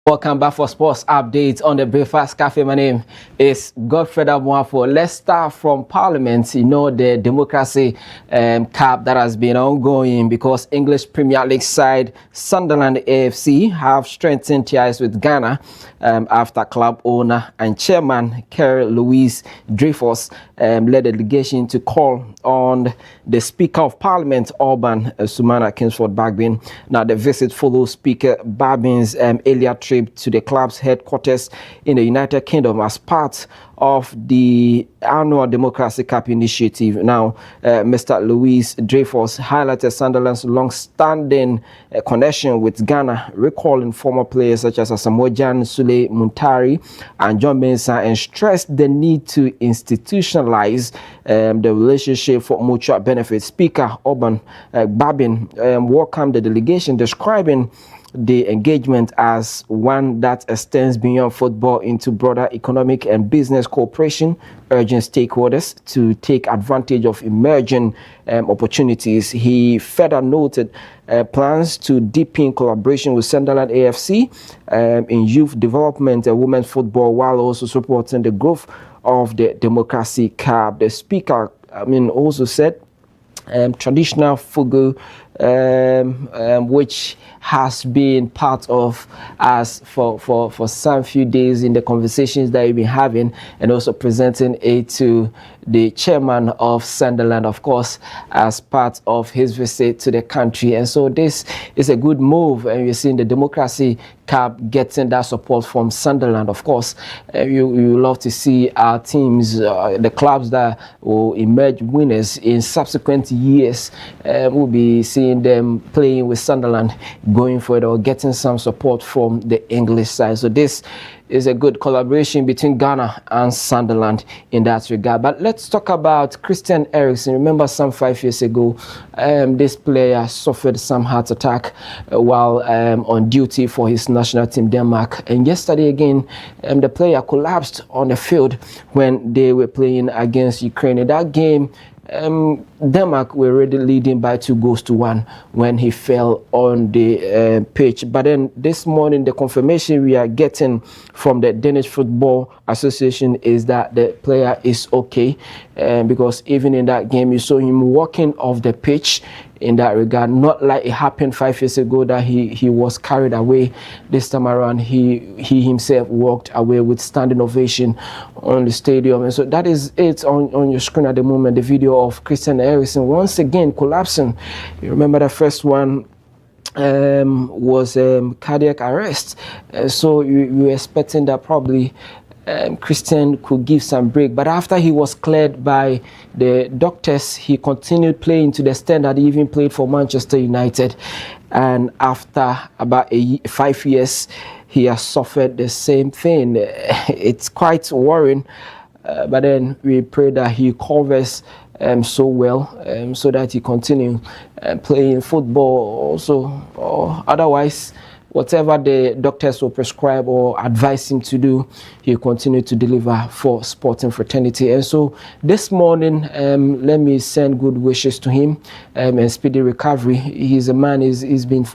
Welcome back for sports updates on the Breakfast Cafe. My name is Godfred Abuafo. Let's start from Parliament. You know, the Democracy Cup that has been ongoing because English Premier League side Sunderland AFC have strengthened ties with Ghana after club owner and chairman Kerry Louise Dreyfus led a delegation to call on the Speaker of Parliament, Alban Sumana Kingsford Bagbin. Now, the visit follows Speaker Bagbin's earlier trip to the club's headquarters in the United Kingdom as part of the annual Democracy Cup initiative. Now, Mr. Louise Dreyfus highlighted Sunderland's long-standing connection with Ghana, recalling former players such as Asamoah Gyan, Sule Muntari, and John Mensah, and stressed the need to institutionalize the relationship for mutual benefit. Speaker Alban Bagbin welcomed the delegation, describing the engagement as one that extends beyond football into broader economic and business cooperation, urging stakeholders to take advantage of emerging opportunities. He further noted plans to deepen collaboration with Sunderland AFC in youth development and women's football, while also supporting the growth of the Democracy Cup. The speaker, also said traditional fugu, which has been part of us for some few days in the conversations that we've been having, and also presenting it to the chairman of Sunderland, of course, as part of his visit to the country. And so this is a good move, and you're seeing the Democracy Cup getting that support from Sunderland. Of course, you love to see our teams, the clubs that will emerge winners in subsequent years. We'll be seeing them playing with Sunderland, going for it, or getting some support from the English side. So this is a good collaboration between Ghana and Sunderland in that regard. But let's talk about Christian Eriksen. Remember, some 5 years ago, this player suffered some heart attack while on duty for his national team, Denmark. And yesterday again, the player collapsed on the field when they were playing against Ukraine. In that game, Denmark were already leading by 2-1 when he fell on the pitch. But then this morning, the confirmation we are getting from the Danish Football Association is that the player is okay, because even in that game, you saw him walking off the pitch. In that regard, not like it happened 5 years ago that he was carried away. This time around, he himself walked away with standing ovation on the stadium. And so that is it on your screen at the moment, the video of Christian Eriksen once again collapsing. You remember the first one was cardiac arrest. So you were expecting that probably Christian could give some break, but after he was cleared by the doctors, he continued playing to the extent that he even played for Manchester United. And after about 5 years, he has suffered the same thing. It's quite worrying, but then we pray that he recovers so well, so that he continue playing football also, or otherwise, whatever the doctors will prescribe or advise him to do, he'll continue to deliver for sporting fraternity. And so this morning, let me send good wishes to him and speedy recovery. He's a man, he's been,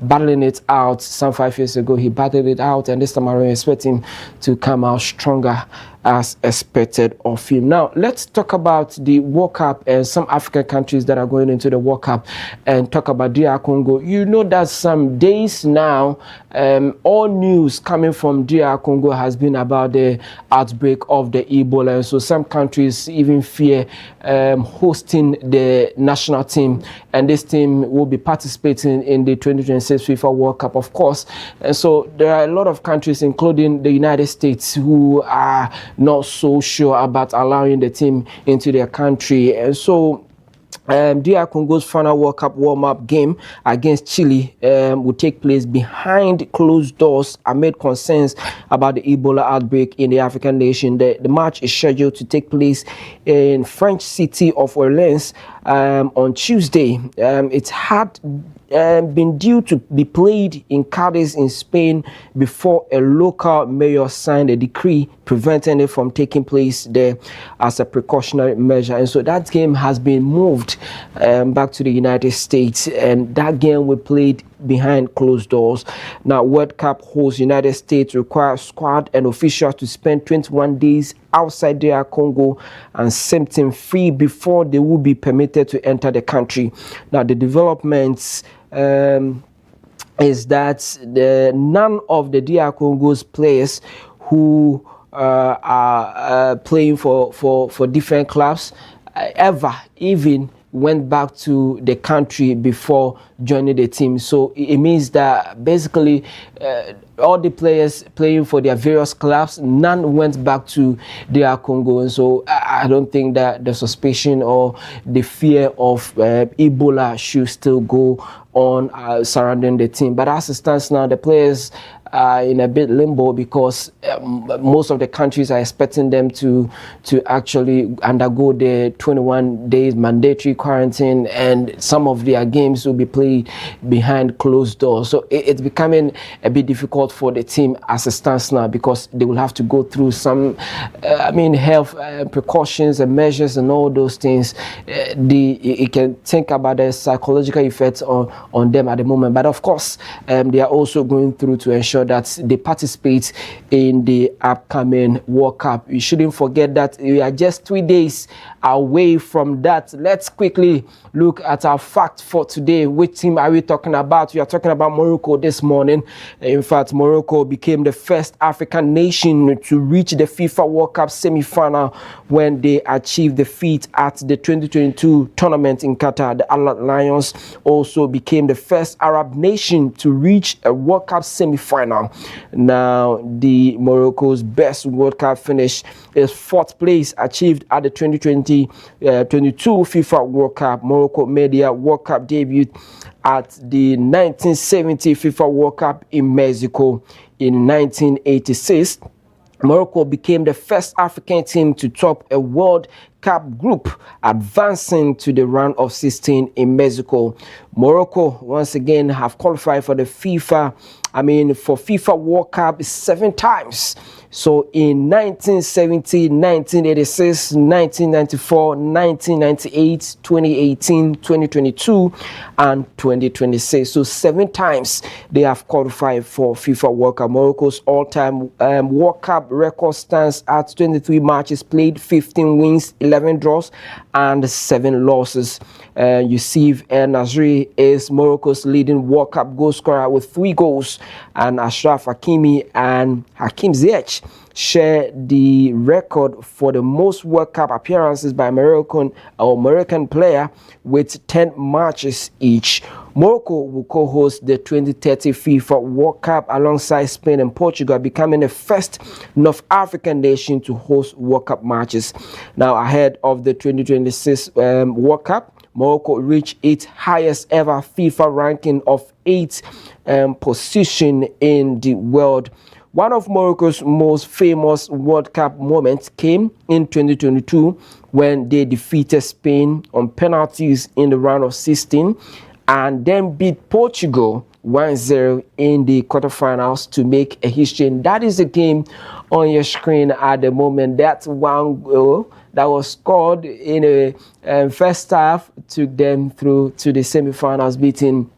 battling it out. Some 5 years ago, he battled it out, and this time around, expect him to come out stronger as expected of him. Now, let's talk about the World Cup and some African countries that are going into the World Cup, and talk about DR Congo. You know that some days now, all news coming from DR Congo has been about the outbreak of the Ebola, and so some countries even fear hosting the national team, and this team will be participating in the 2026 FIFA World Cup, of course. And so there are a lot of countries, including the United States, who are not so sure about allowing the team into their country. And so DR Congo's final World Cup warm-up game against Chile will take place behind closed doors amid concerns about the Ebola outbreak in the African nation. The match is scheduled to take place in French city of Orleans on Tuesday. It had been due to be played in Cadiz in Spain before a local mayor signed a decree preventing it from taking place there as a precautionary measure. And so that game has been moved back to the United States, and that game we played behind closed doors. Now, World Cup host United States require squad and officials to spend 21 days outside DR Congo and symptom-free before they will be permitted to enter the country. Now, the developments is that none of the DR Congo's players who are playing for different clubs ever even went back to the country before joining the team. So it means that basically all the players playing for their various clubs, none went back to DR Congo. And so I don't think that the suspicion or the fear of Ebola should still go on surrounding the team. But as it stands now, the players are in a bit limbo because most of the countries are expecting them to actually undergo the 21 days mandatory quarantine, and some of their games will be played behind closed doors. So it's becoming a bit difficult for the team as it stands now, because they will have to go through some health precautions and measures and all those things. You can think about the psychological effects on them at the moment, but of course they are also going through to ensure that they participate in the upcoming World Cup. You shouldn't forget that we are just 3 days away from that. Let's quickly look at our fact for today. Which team are we talking about? We are talking about Morocco this morning. In fact, Morocco became the first African nation to reach the FIFA World Cup semi-final when they achieved the feat at the 2022 tournament in Qatar. The Al Lions also became the first Arab nation to reach a World Cup semi-final. Now, the Morocco's best World Cup finish is 4th place achieved at the 2022 FIFA World Cup. Morocco made their World Cup debut at the 1970 FIFA World Cup in Mexico. In 1986, Morocco became the first African team to top a World Cup group, advancing to the round of 16 in Mexico. Morocco once again have qualified for the FIFA World Cup 7 times. So in 1970, 1986, 1994, 1998, 2018, 2022, and 2026. So 7 times they have qualified for FIFA World Cup. Morocco's all-time World Cup record stands at 23 matches played, 15 wins, 11 draws, and 7 losses. Youssef El Nasri is Morocco's leading World Cup goal scorer with 3 goals, and Ashraf Hakimi and Hakim Ziyech share the record for the most World Cup appearances by Moroccan player with 10 matches each. Morocco will co-host the 2030 FIFA World Cup alongside Spain and Portugal, becoming the first North African nation to host World Cup matches. Now, ahead of the 2026 World Cup, Morocco reached its highest ever FIFA ranking of 8th position in the world. One of Morocco's most famous World Cup moments came in 2022 when they defeated Spain on penalties in the round of 16 and then beat Portugal 1-0 in the quarterfinals to make a history. And that is the game on your screen at the moment. That's 1 goal that was scored in a first half, took them through to the semifinals, beating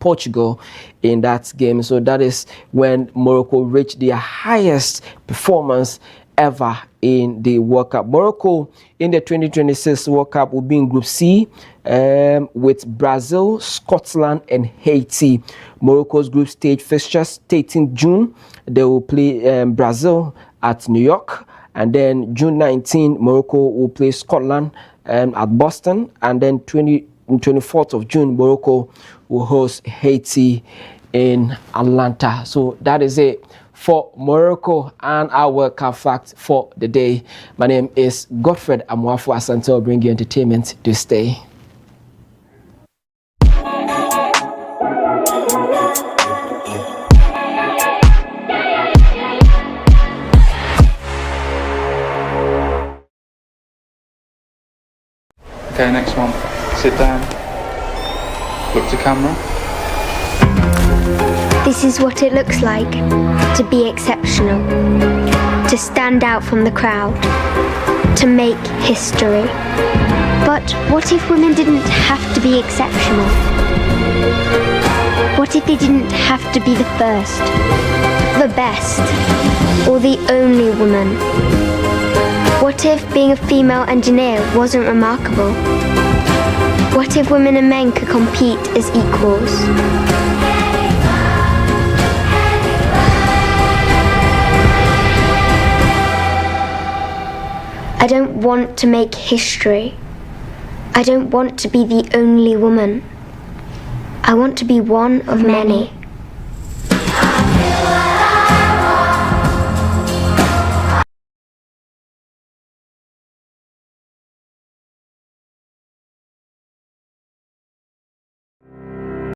Portugal in that game. So that is when Morocco reached their highest performance ever in the World Cup. Morocco in the 2026 World Cup will be in Group C with Brazil, Scotland, and Haiti. Morocco's group stage fixtures 18 June. They will play Brazil at New York, and then June 19, Morocco will play Scotland at Boston, and then 24th of June, Morocco will host Haiti in Atlanta. So that is it for Morocco and our World Cup fact for the day. My name is Godfred Amwafu Asante. I'll bring you entertainment this day. Okay, next one. Sit down. Look to camera. This is what it looks like to be exceptional, to stand out from the crowd, to make history. But what if women didn't have to be exceptional? What if they didn't have to be the first, the best, or the only woman? What if being a female engineer wasn't remarkable? What if women and men could compete as equals? I don't want to make history. I don't want to be the only woman. I want to be one of many.